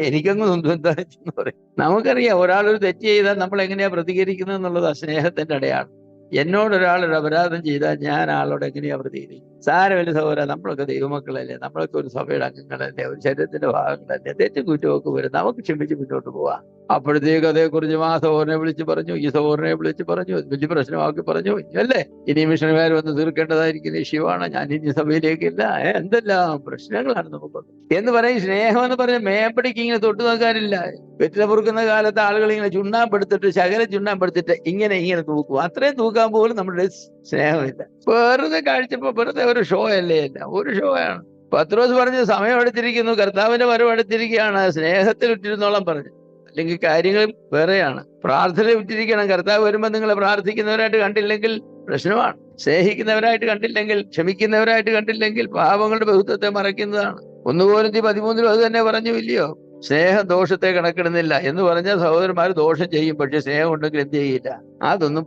എനിക്കങ്ങ് എന്താ പറയും. നമുക്കറിയാം ഒരാളൊരു തെറ്റ് ചെയ്താൽ നമ്മൾ എങ്ങനെയാ പ്രതികരിക്കുന്നത് എന്നുള്ളത് ആ സ്നേഹത്തിന്റെ അടയാളം. എന്നോടൊരാളൊരു അപരാധം ചെയ്താൽ ഞാൻ ആളോട് എങ്ങനെയാ പ്രതികരിക്കും? സാരമില്ല സഹോദര, നമ്മളൊക്കെ ദൈവമക്കളല്ലേ, നമ്മളൊക്കെ ഒരു സഭയുടെ അംഗങ്ങളല്ലേ, ഒരു ശരീരത്തിന്റെ ഭാഗങ്ങളല്ലേ, തെറ്റും കുറ്റമൊക്കെ വരും, നമുക്ക് ക്ഷമിച്ച് മുന്നോട്ട് പോവാം. അപ്പോഴത്തേക്ക് അതേക്കുറിച്ച് ആ സഹോദരനെ വിളിച്ച് പറഞ്ഞു, ഈ സഹോദരനെ വിളിച്ച് പറഞ്ഞു, വലിയ പ്രശ്നമാക്കി പറഞ്ഞു, അല്ലേ ഇനി മിഷനുകാർ വന്ന് തീർക്കേണ്ടതായിരിക്കുന്ന ഇഷ്യൂവാണ്, ഞാൻ ഇനി സഭയിലേക്കില്ല, എന്തെല്ലാം പ്രശ്നങ്ങളാണ് നമുക്കുള്ളത് എന്ന് പറയും. സ്നേഹം എന്ന് പറഞ്ഞ മേമ്പടിക്ക് ഇങ്ങനെ തൊട്ടു നോക്കാനില്ല. വെറ്റില പൊറുക്കുന്ന കാലത്ത് ആളുകൾ ഇങ്ങനെ ചുണ്ണാമ്പെടുത്തിട്ട് ശകലം ചുണ്ണാമ്പെടുത്തിട്ട് ഇങ്ങനെ തൂക്കും. അത്രയും തൂക്കാൻ പോലും നമ്മുടെ സ്നേഹമില്ല. വെറുതെ കാഴ്ചപ്പോ വെറുതെ ഒരു ഷോ അല്ലേ, അല്ല ഒരു ഷോ ആണ്. പത്രോസ് പറഞ്ഞ് സമയം എടുത്തിരിക്കുന്നു, കർത്താവിന്റെ വരവ് എടുത്തിരിക്കുകയാണ്, സ്നേഹത്തിൽ ഇട്ടിരുന്നോളം പറഞ്ഞു. അല്ലെങ്കിൽ കാര്യങ്ങൾ വേറെയാണ്. പ്രാർത്ഥന വിട്ടിരിക്കണം. കർത്താവ് വരുമ്പോൾ നിങ്ങൾ പ്രാർത്ഥിക്കുന്നവരായിട്ട് കണ്ടില്ലെങ്കിൽ പ്രശ്നമാണ്. സ്നേഹിക്കുന്നവരായിട്ട് കണ്ടില്ലെങ്കിൽ, ക്ഷമിക്കുന്നവരായിട്ട് കണ്ടില്ലെങ്കിൽ പാപങ്ങളുടെ ബഹുത്വത്തെ മറയ്ക്കുന്നതാണ്. 1 കൊരിന്ത്യർ 13 അത് തന്നെ പറഞ്ഞു ഇല്ലയോ? സ്നേഹം ദോഷത്തെ കണക്കിടുന്നില്ല എന്ന് പറഞ്ഞാൽ സഹോദരന്മാർ ദോഷം ചെയ്യും, പക്ഷെ സ്നേഹം ഉണ്ടെങ്കിൽ എന്ത് ചെയ്യില്ല? അതൊന്നും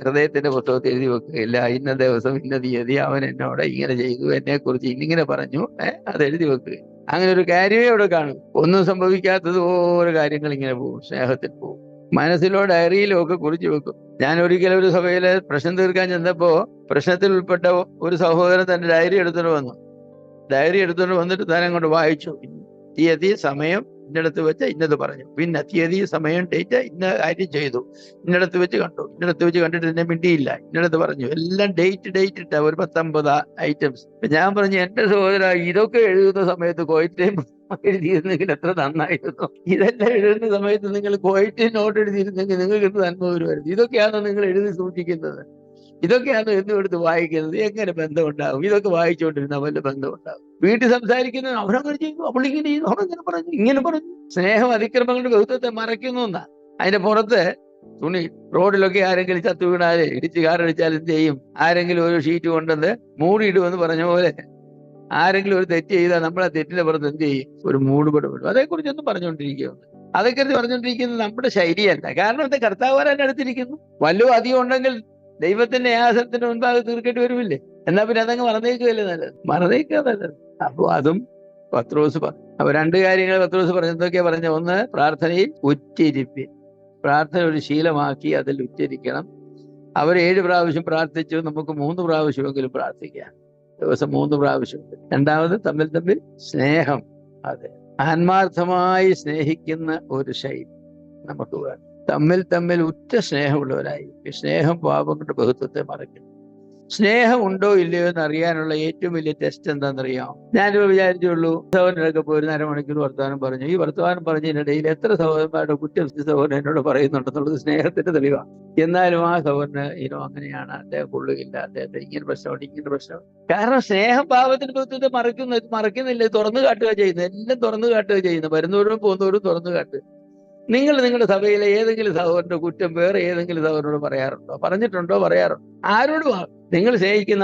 ഹൃദയത്തിന്റെ പുസ്തകത്തിൽ എഴുതി വെക്കുകയില്ല. ഇന്ന ദിവസം ഇന്ന തീയതി അവൻ എന്നോട് ഇങ്ങനെ ചെയ്തു, എന്നെ കുറിച്ച് ഇന്നിങ്ങനെ പറഞ്ഞു, അത് എഴുതി വെക്കുക. അങ്ങനെ ഒരു കാര്യമേ ഇവിടെ കാണും. ഒന്നും സംഭവിക്കാത്തതുപോലെ കാര്യങ്ങൾ ഇങ്ങനെ പോകും, സ്നേഹത്തിൽ പോകും. മനസ്സിലോ ഡയറിയിലോ ഒക്കെ കുറിച്ച് വെക്കും. ഞാൻ ഒരിക്കലും ഒരു സഭയിലെ പ്രശ്നം തീർക്കാൻ ചെന്നപ്പോ പ്രശ്നത്തിൽ ഉൾപ്പെട്ട ഒരു സഹോദരൻ തന്റെ ഡയറി എടുത്തുകൊണ്ട് വന്നിട്ട് താൻ അങ്ങോട്ട് വായിച്ചു. തീയതി സമയം ഇന്നടത്ത് വെച്ച് ഇന്നത് പറഞ്ഞു, പിന്നെ തീയതി സമയം ഡേറ്റ് ഇന്ന കാര്യം ചെയ്തു, ഇന്നടത്ത് വെച്ച് കണ്ടു, ഇന്നടത്ത് വെച്ച് കണ്ടിട്ട് എന്നെ മിണ്ടിയില്ല, ഇന്നടത്ത് പറഞ്ഞു, എല്ലാം ഡേറ്റ് ഇട്ട ഒരു 19 ഐറ്റംസ്. ഞാൻ പറഞ്ഞു, എന്റെ സഹോദര, ഇതൊക്കെ എഴുതുന്ന സമയത്ത് കോയിറ്റേം എഴുതിയിരുന്നെങ്കിൽ എത്ര നന്നായിരുന്നു. ഇതെല്ലാം എഴുതുന്ന സമയത്ത് നിങ്ങൾ കോയിറ്റേം നോട്ട് എഴുതിയിരുന്നെങ്കിൽ നിങ്ങൾക്ക് എന്ത് നന്മ വരുമായിരുന്നു. ഇതൊക്കെയാണോ നിങ്ങൾ എഴുതി സൂക്ഷിക്കുന്നത്? ഇതൊക്കെയാണോ എന്നും എടുത്ത് വായിക്കുന്നത്? എങ്ങനെ ബന്ധമുണ്ടാകും? ഇതൊക്കെ വായിച്ചുകൊണ്ടിരുന്ന വല്ല ബന്ധമുണ്ടാകും? വീട്ടിൽ സംസാരിക്കുന്നത് അവരങ്ങനെ ചെയ്തു, അവളിങ്ങനെ ചെയ്തു, അവളങ്ങനെ പറഞ്ഞു, ഇങ്ങനെ പറഞ്ഞു. സ്നേഹം അതിക്രമങ്ങളുടെ ബഹുത്വത്തെ മറയ്ക്കുന്നു എന്നാ. അതിന്റെ പുറത്ത് തുണി, റോഡിലൊക്കെ ആരെങ്കിലും ചത്തു വീണാല്, ഇടിച്ച് കാറടിച്ചാൽ എന്ത് ചെയ്യും? ആരെങ്കിലും ഒരു ഷീറ്റ് കൊണ്ടുവന്ന് മൂടിയിടുമെന്ന് പറഞ്ഞ പോലെ ആരെങ്കിലും ഒരു തെറ്റ് ചെയ്താൽ നമ്മൾ ആ തെറ്റിന്റെ പുറത്ത് എന്ത് ചെയ്യും? ഒരു മൂടുപടം. അതേക്കുറിച്ചൊന്നും പറഞ്ഞുകൊണ്ടിരിക്കുകയാണ്. അതൊക്കെ പറഞ്ഞുകൊണ്ടിരിക്കുന്നത് നമ്മുടെ ശൈലിയല്ല. കാരണം എന്താ? കർത്താവ് വരാൻ അടുത്തിരിക്കുന്നു. വല്ലതും അധികം ഉണ്ടെങ്കിൽ ദൈവത്തിന്റെ ന്യായത്തിന് മുൻപാകെ തീർക്കേണ്ടി വരുമില്ലേ? എന്നാ പിന്നെ അതങ്ങ് മറന്നേക്കുകയല്ലേ നല്ലത്? മറന്നേക്കുക നല്ലത്. അപ്പൊ അതും പത്രോസ് പറഞ്ഞു. അപ്പൊ 2 കാര്യങ്ങൾ പത്രോസ് പറഞ്ഞു. എന്തൊക്കെയാ പറഞ്ഞ? ഒന്ന്, പ്രാർത്ഥനയിൽ ഉറ്റിരിപ്പിൻ. പ്രാർത്ഥന ഒരു ശീലമാക്കി അതിൽ ഉച്ചരിക്കണം. അവർ 7 പ്രാവശ്യം പ്രാർത്ഥിച്ചു, നമുക്ക് 3 പ്രാവശ്യമെങ്കിലും പ്രാർത്ഥിക്കാം. ദിവസം 3 പ്രാവശ്യം. രണ്ടാമത്, തമ്മിൽ സ്നേഹം. അതെ, ആത്മാർത്ഥമായി സ്നേഹിക്കുന്ന ഒരു ശൈലി നമുക്ക് വേണം. തമ്മിൽ ഉറ്റ സ്നേഹമുള്ളവരായി. സ്നേഹം പാപങ്ങളുടെ ബഹുത്വത്തെ മറയ്ക്കും. സ്നേഹം ഉണ്ടോ ഇല്ലയോ എന്ന് അറിയാനുള്ള ഏറ്റവും വലിയ ടെസ്റ്റ് എന്താണെന്നറിയാം? ഞാനിപ്പോൾ വിചാരിച്ചുള്ളൂ, സഹോദരനൊക്കെ പോയി 1 അരമണിക്കൂർ വർത്തമാനം പറഞ്ഞു. ഈ വർത്തമാനം പറഞ്ഞതിനിടയിൽ എത്ര സഹോദരന്മാരുടെ കുറ്റം സഹോദരൻ എന്നോട് പറയുന്നുണ്ടെന്നുള്ളത് സ്നേഹത്തിന്റെ തെളിവാണ്. എന്നാലും ആ സഹോദരന് അങ്ങനെയാണ്, അദ്ദേഹം കൊള്ളുകയില്ല, അദ്ദേഹത്തെ ഇങ്ങനെ പ്രശ്നമുണ്ട്, ഇങ്ങനെ പ്രശ്നം. കാരണം സ്നേഹം പാപത്തിന്റെ ബഹുത്വത്തെ മറക്കുന്നില്ല, തുറന്നു കാട്ടുക ചെയ്യുന്നത്. എല്ലാം തുറന്നു കാട്ടുക ചെയ്യുന്നത്. വരുന്നവരും പോകുന്നവരും തുറന്നു കാട്ടുക. നിങ്ങൾ നിങ്ങളുടെ സഭയിലെ ഏതെങ്കിലും സഹോദരന്റെ കുറ്റം വേറെ ഏതെങ്കിലും സഹോദരനോട് പറയാറുണ്ടോ? പറയാറുണ്ടോ? ആരോടും? നിങ്ങൾ സ്നേഹിക്കുന്ന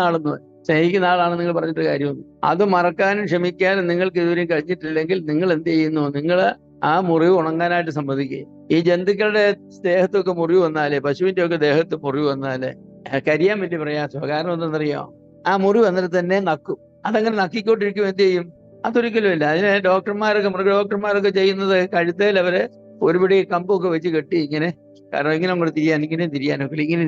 ആളാണ് നിങ്ങൾ പറഞ്ഞിട്ട് കാര്യമൊന്നും. അത് മറക്കാനും ക്ഷമിക്കാനും നിങ്ങൾക്ക് ഇതുവരെയും കഴിഞ്ഞിട്ടില്ലെങ്കിൽ നിങ്ങൾ എന്ത് ചെയ്യുന്നു? നിങ്ങൾ ആ മുറിവ് ഉണങ്ങാനായിട്ട് സമ്മതിക്കുക. ഈ ജന്തുക്കളുടെ ദേഹത്തൊക്കെ മുറിവ് വന്നാലേ, പശുവിന്റെ ഒക്കെ ദേഹത്ത് മുറിവ് വന്നാലേ കരിയാൻ വലിയ പ്രയാസമാണ്. കാരണം എന്തെന്നറിയാമോ? ആ മുറിവ് അന്നേരം തന്നെ നക്കും. അതങ്ങനെ നക്കിക്കൊണ്ടിരിക്കും. എന്ത് ചെയ്യും? അതൊരിക്കലും ഇല്ല. അതിന് മൃഗഡോക്ടർമാരൊക്കെ ചെയ്യുന്നത് കഴുത്തേൽ അവര് ഒരുപിടി കമ്പൊക്കെ വെച്ച് കെട്ടി ഇങ്ങനെ, കാരണം ഇങ്ങനെ അങ്ങോട്ട് തിരിയാനൊക്കെ ഇങ്ങനെ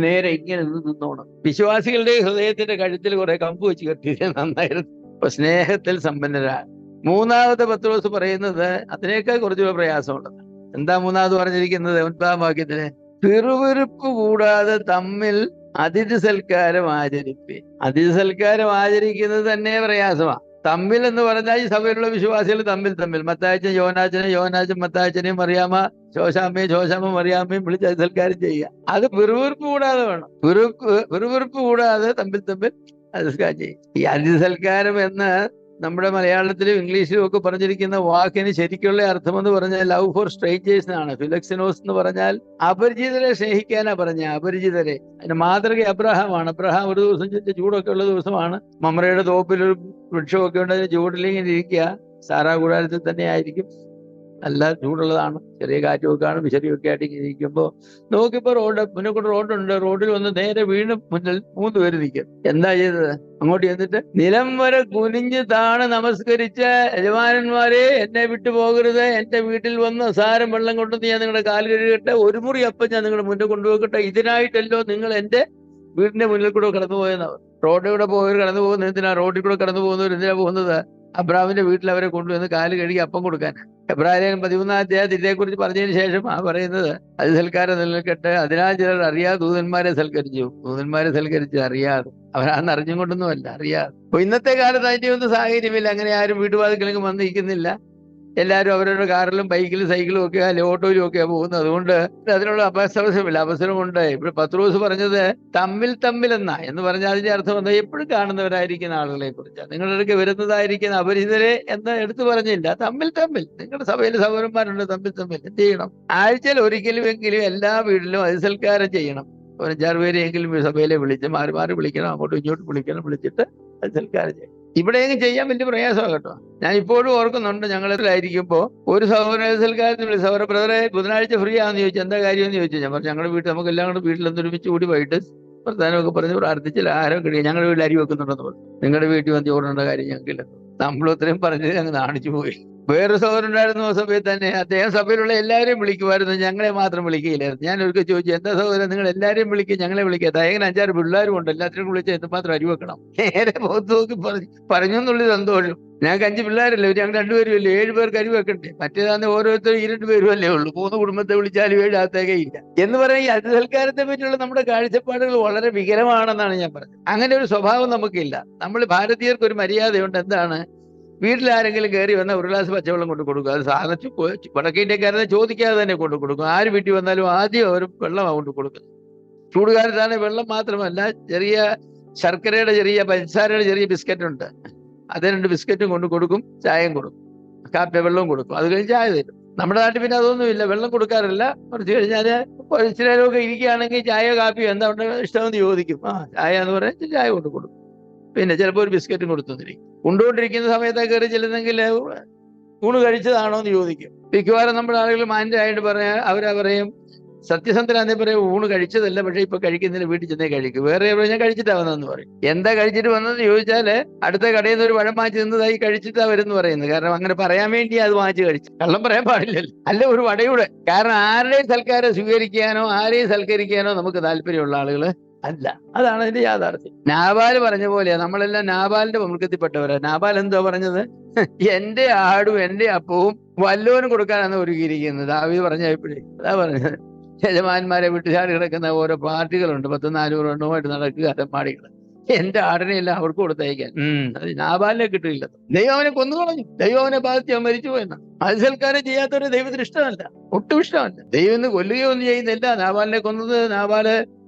നേരെ ഇങ്ങനെ നിന്നോണം. വിശ്വാസികളുടെ ഹൃദയത്തിന്റെ കഴുത്തിൽ കുറെ കമ്പ് വെച്ച് കെട്ടിയത് നന്നായിരുന്നു. അപ്പൊ സ്നേഹത്തിൽ സമ്പന്നരാണ്. മൂന്നാമത്തെ പത്രോസ് പറയുന്നത് അതിനേക്കാൾ കുറച്ചുകൂടെ പ്രയാസമുള്ളത്. എന്താ മൂന്നാമത് പറഞ്ഞിരിക്കുന്നത്? 9-ാം വാക്യത്തിന്, പിറുപിറുപ്പ് കൂടാതെ തമ്മിൽ അതിഥി സൽക്കാരം ആചരിപ്പേ. അതിഥി സൽക്കാരം ആചരിക്കുന്നത് തന്നെ പ്രയാസമാണ്. തമ്മിൽ എന്ന് പറഞ്ഞാൽ ഈ സഭയിലുള്ള വിശ്വാസികൾ തമ്മിൽ മത്തായച്ചൻ യോനാച്ചൻ മത്തായച്ചനെയും മറിയാമ്മ ശോശാമ്മ മറിയാമ്മയും വിളിച്ച് സൽക്കാരം ചെയ്യുക. അത് പിറുപിറുപ്പ് കൂടാതെ വേണം. പിറുപിറുപ്പ് കൂടാതെ തമ്മിൽ സൽക്കാരം ചെയ്യും. ഈ അതിഥി സൽക്കാരം എന്ന് നമ്മുടെ മലയാളത്തിലും ഇംഗ്ലീഷിലും ഒക്കെ പറഞ്ഞിരിക്കുന്ന വാക്കിന് ശരിക്കുള്ള അർത്ഥമെന്ന് പറഞ്ഞാൽ ലവ് ഫോർ സ്ട്രേഞ്ചേഴ്സ് എന്നാണ്. ഫിലക്സിനോസ് എന്ന് പറഞ്ഞാൽ അപരിചിതരെ സ്നേഹിക്കാനാ പറഞ്ഞ, അപരിചിതരെ. അതിന്റെ മാതൃക അബ്രഹാമാണ്. അബ്രഹാം ഒരു ദിവസം ചൂടൊക്കെ ഉള്ള ദിവസമാണ്, മമ്രയുടെ തോപ്പിൽ ഒരു വൃക്ഷമൊക്കെ ഉണ്ട്, അതിന് ചൂടിലിങ്ങനെ ഇരിക്കുക. സാറാ കൂടാരത്തിൽ തന്നെ ആയിരിക്കും, നല്ല ചൂടുള്ളതാണ്, ചെറിയ കാറ്റുമൊക്കെ ആണ്, വിശറിയൊക്കെ ആയിട്ട് ഇങ്ങനെ ഇരിക്കുമ്പോൾ നോക്കിയപ്പോ മുന്നേ കൊണ്ട് റോഡുണ്ട്. റോഡിൽ വന്ന് നേരെ വീണ്ടും മുന്നിൽ 3 പേര് നിൽക്കും. എന്താ ചെയ്തത്? അങ്ങോട്ട് ചെന്നിട്ട് നിലം വരെ കുനിഞ്ഞ് താണ് നമസ്കരിച്ച യജമാനന്മാരെ, എന്നെ വിട്ടു പോകരുത്, എന്റെ വീട്ടിൽ വന്ന് സാരം വെള്ളം കൊണ്ടുവന്ന് ഞാൻ നിങ്ങളുടെ കാല് കഴുകട്ടെ, ഒരു മുറി അപ്പം ഞാൻ നിങ്ങളുടെ മുന്നിൽ കൊണ്ടുപോകട്ടെ, ഇതിനായിട്ടല്ലോ നിങ്ങൾ എന്റെ വീടിന്റെ മുന്നിൽ കൂടെ കടന്നു പോയെന്നവർ. റോഡിൽ കൂടെ പോയവർ കടന്നു പോകുന്നത് എന്തിനാ? റോഡിൽ കൂടെ കടന്നു പോകുന്നവർ എന്തിനാ പോകുന്നത്? അബ്രാമിന്റെ വീട്ടിൽ അവരെ കൊണ്ടുവന്ന് കാല് കഴുകി അപ്പം കൊടുക്കാൻ. എബ്രാഹിം 13-ാം അധ്യായത്തിൽ ഇതേക്കുറിച്ച് പറഞ്ഞതിന് ശേഷം പറയുന്നത്, അത് സൽക്കാരം നിലനിൽക്കട്ടെ, അതിനാൽ ചിലർ അറിയാതെ ദൂതന്മാരെ സൽക്കരിച്ചു. ദൂതന്മാരെ സൽക്കരിച്ച് അറിയാതെ, അവരാന്ന് അറിഞ്ഞും കൊണ്ടൊന്നുമല്ല, അറിയാതെ. അപ്പൊ ഇന്നത്തെ കാലത്ത് അതിന്റെ ഒന്നും സാഹചര്യമില്ല. അങ്ങനെ ആരും വീട്ടുവാതിക്കലെങ്കിലും വന്നിരിക്കുന്നില്ല. എല്ലാവരും അവരവരുടെ കാറിലും ബൈക്കിലും സൈക്കിളും ഒക്കെ അല്ലെ ഓട്ടോയിലും ഒക്കെയാണ് പോകുന്നത്. അതുകൊണ്ട് അതിനുള്ള അവസരമില്ല. അവസരമുണ്ട്. ഇവിടെ പത്രോസ് പറഞ്ഞത് തമ്മിൽ തമ്മിൽ എന്ന് പറഞ്ഞാൽ അതിന്റെ അർത്ഥം എന്താ? എപ്പോഴും കാണുന്നവരായിരിക്കുന്ന ആളുകളെ കുറിച്ചാണ്. നിങ്ങളുടെ അടുക്ക് വരുന്നതായിരിക്കുന്ന അപരിചിതരെ എന്ന് എടുത്തു പറഞ്ഞില്ല. തമ്മിൽ തമ്മിൽ നിങ്ങളുടെ സഭയിൽ സഹോദരന്മാരുണ്ട്, തമ്മിൽ തമ്മിൽ എന്ത് ചെയ്യണം? ആഴ്ചയിൽ ഒരിക്കലും എങ്കിലും എല്ലാ വീട്ടിലും അതിസൽക്കാരം ചെയ്യണം. 5-6 പേരെയെങ്കിലും സഭയിലെ വിളിച്ച് മാറി മാറി വിളിക്കണം, അങ്ങോട്ടും ഇങ്ങോട്ടും വിളിക്കണം, വിളിച്ചിട്ട് അതിസൽക്കാരം ചെയ്യണം. ഇവിടെയെങ്കിലും ചെയ്യാൻ വലിയ പ്രയാസമാണ് കേട്ടോ. ഞാൻ ഇപ്പോഴും ഓർക്കുന്നുണ്ട്, ഞങ്ങളിലായിരിക്കുമ്പോൾ ഒരു സഹോദരസൽക്കാരത്തിൽ വിളിച്ചു, സഹോദര ബ്രദറെ ബുധനാഴ്ച ഫ്രീ ആണെന്ന് ചോദിച്ചു. എന്താ കാര്യം എന്ന് ചോദിച്ചു. ഞാൻ പറഞ്ഞു, ഞങ്ങളുടെ വീട്ടിൽ നമുക്ക് എല്ലാം കൂടെ വീട്ടിൽ ഒരുമിച്ച് കൂടി പോയിട്ട് പ്രധാനമൊക്കെ പറഞ്ഞ് പ്രാർത്ഥിച്ചില്ല, ആരോ കഴിയും, ഞങ്ങളുടെ വീട്ടിൽ അരി വെക്കുന്നുണ്ടെന്ന് പറഞ്ഞു. നിങ്ങളുടെ വീട്ടിൽ വന്ന് ചോറുണ്ട കാര്യം ഞങ്ങൾക്കില്ല. നമ്മൾ ഒത്തിരിയും പറഞ്ഞത് ഞങ്ങൾ നാണിച്ചു പോയി. വേറൊരു സഹോദരൻ ഉണ്ടായിരുന്നു ആ സഭയിൽ തന്നെ. അദ്ദേഹം സഭയിലുള്ള എല്ലാവരെയും വിളിക്കുമായിരുന്നു, ഞങ്ങളെ മാത്രം വിളിക്കുകയില്ലായിരുന്നു. ഞാൻ ഒരിക്കൽ ചോദിച്ചു, എന്താ സഹോദരൻ നിങ്ങൾ എല്ലാവരെയും വിളിക്കും, ഞങ്ങളെ വിളിക്കാത്ത? എങ്ങനെ 5-6 പിള്ളേരും ഉണ്ട്, എല്ലാത്തിനും വിളിച്ച് എന്തുമാത്രം അരി വെക്കണം? നേരെ മുഖത്ത് നോക്കി പറഞ്ഞു എന്നുള്ളത് സന്തോഷം. ഞങ്ങൾക്ക് 5 പിള്ളേരല്ലേ, ഞങ്ങൾ 2 പേരും ഇല്ലേ, 7 പേർക്ക് അരി വെക്കണ്ടേ? മറ്റേതാന്ന് ഓരോരുത്തരും 2 പേരും അല്ലേ ഉള്ളൂ. 3 കുടുംബത്തെ വിളിച്ചാലും 7 ആകത്തേക്കേ ഇല്ല എന്ന് പറയും. ഈ അതിസൽക്കാരത്തെ പറ്റിയുള്ള നമ്മുടെ കാഴ്ചപ്പാടുകൾ വളരെ വികലമാണെന്നാണ് ഞാൻ പറഞ്ഞത്. അങ്ങനെ ഒരു സ്വഭാവം നമുക്കില്ല. നമ്മൾ ഭാരതീയർക്ക് ഒരു മര്യാദയുണ്ട്. എന്താണ്? വീട്ടിലാരെങ്കിലും കയറി വന്നാൽ ഒരു ഗ്ലാസ് പച്ചവെള്ളം കൊണ്ട് കൊടുക്കും. അത് സാധിച്ചു വടക്കേ ഇന്ത്യക്കാരെ ചോദിക്കാതെ തന്നെ കൊണ്ട് കൊടുക്കും. ആര് വീട്ടിൽ വന്നാലും ആദ്യം അവർ വെള്ളമാണ് കൊണ്ട് കൊടുക്കുന്നത്. ചൂടുകാലത്താണ് വെള്ളം മാത്രമല്ല, ചെറിയ ശർക്കരയുടെ ചെറിയ പഞ്ചസാരയുടെ ചെറിയ ബിസ്ക്കറ്റ് ഉണ്ട്, അത് 2 ബിസ്ക്കറ്റും കൊണ്ട് കൊടുക്കും, ചായയും കൊടുക്കും, കാപ്പി വെള്ളവും കൊടുക്കും. അത് കഴിഞ്ഞ് ചായ തരും. നമ്മുടെ നാട്ടിൽ പിന്നെ അതൊന്നുമില്ല, വെള്ളം കൊടുക്കാറില്ല. കുറച്ച് കഴിഞ്ഞാൽ ഇച്ചിരി നേരമൊക്കെ ഇരിക്കുകയാണെങ്കിൽ ചായയോ കാപ്പിയോ എന്താ ഇഷ്ടമെന്ന് ചോദിക്കും. ചായ എന്ന് പറയാൻ ചായ കൊണ്ട് കൊടുക്കും. പിന്നെ ചിലപ്പോൾ ഒരു ബിസ്ക്കറ്റും കൊടുത്തുന്നിരിക്കും. കൊണ്ടുകൊണ്ടിരിക്കുന്ന സമയത്ത് കയറി ചെല്ലുന്നെങ്കിൽ ഊണ് കഴിച്ചതാണോ എന്ന് ചോദിക്കും. മിക്കവാറും നമ്മുടെ ആളുകൾ മാന്യമായിട്ട് അവരാ പറയും, സത്യസന്ധനാന്നേ പറയും ഊണ് കഴിച്ചതല്ല, പക്ഷെ ഇപ്പൊ കഴിക്കുന്നില്ല, വീട്ടിൽ ചെന്നേ കഴിക്കും. വേറെ ഞാൻ കഴിച്ചിട്ടാ വന്നതെന്ന് പറയും. എന്താ കഴിച്ചിട്ട് വന്നതെന്ന് ചോദിച്ചാല് അടുത്ത കടയിൽ നിന്ന് ഒരു പഴം വാങ്ങിച്ച് നിന്നതായി കഴിച്ചിട്ടാ വരുമെന്ന് പറയുന്നത്. കാരണം അങ്ങനെ പറയാൻ വേണ്ടി അത് വാങ്ങിച്ച് കഴിച്ചു. കള്ളം പറയാൻ പാടില്ലല്ലോ. അല്ല, ഒരു വടയുടെ. കാരണം ആരുടെയും സൽക്കാരം സ്വീകരിക്കാനോ ആരെയും സൽക്കരിക്കാനോ നമുക്ക് താല്പര്യമുള്ള ആളുകള് അല്ല. അതാണ് അതിന്റെ യാഥാർത്ഥ്യം. നാബാൽ പറഞ്ഞ പോലെയാ, നമ്മളെല്ലാം നാബാലിന്റെ വംശത്തിൽപ്പെട്ടവരാ. നാബാൽ എന്തോ പറഞ്ഞത്? എന്റെ ആടും എന്റെ അപ്പവും വല്ലോനും കൊടുക്കാനാണ് ഒരുക്കിയിരിക്കുന്നത്. ദാവീദ് പറഞ്ഞപ്പോഴേ അതാ പറഞ്ഞത്. യജമാന്മാരെ വിട്ടുചാടി കിടക്കുന്ന ഓരോ പാർട്ടികളുണ്ട്, 10-400 എണ്ണവുമായിട്ട് നടക്കുക അരമാടികൾ. എന്റെ ആടിനെയെല്ലാം അവർക്ക് കൊടുത്തയക്കാൻ. അത് നാബാലിനെ കിട്ടില്ല. ദൈവം അവനെ കൊന്നുകളഞ്ഞു. ദൈവം അവനെ ബാധിച്ച് അവൻ മരിച്ചു പോയെന്നാണ്. അതിസൽക്കാരം ചെയ്യാത്തവരെ ദൈവത്തിന് ഇഷ്ടമല്ല, ഒട്ടും ഇഷ്ടമല്ല. ദൈവം ഇന്ന് കൊല്ലുകയോ ഒന്നും ചെയ്യുന്നില്ല. നാബാലിനെ കൊന്നത് നാബാല്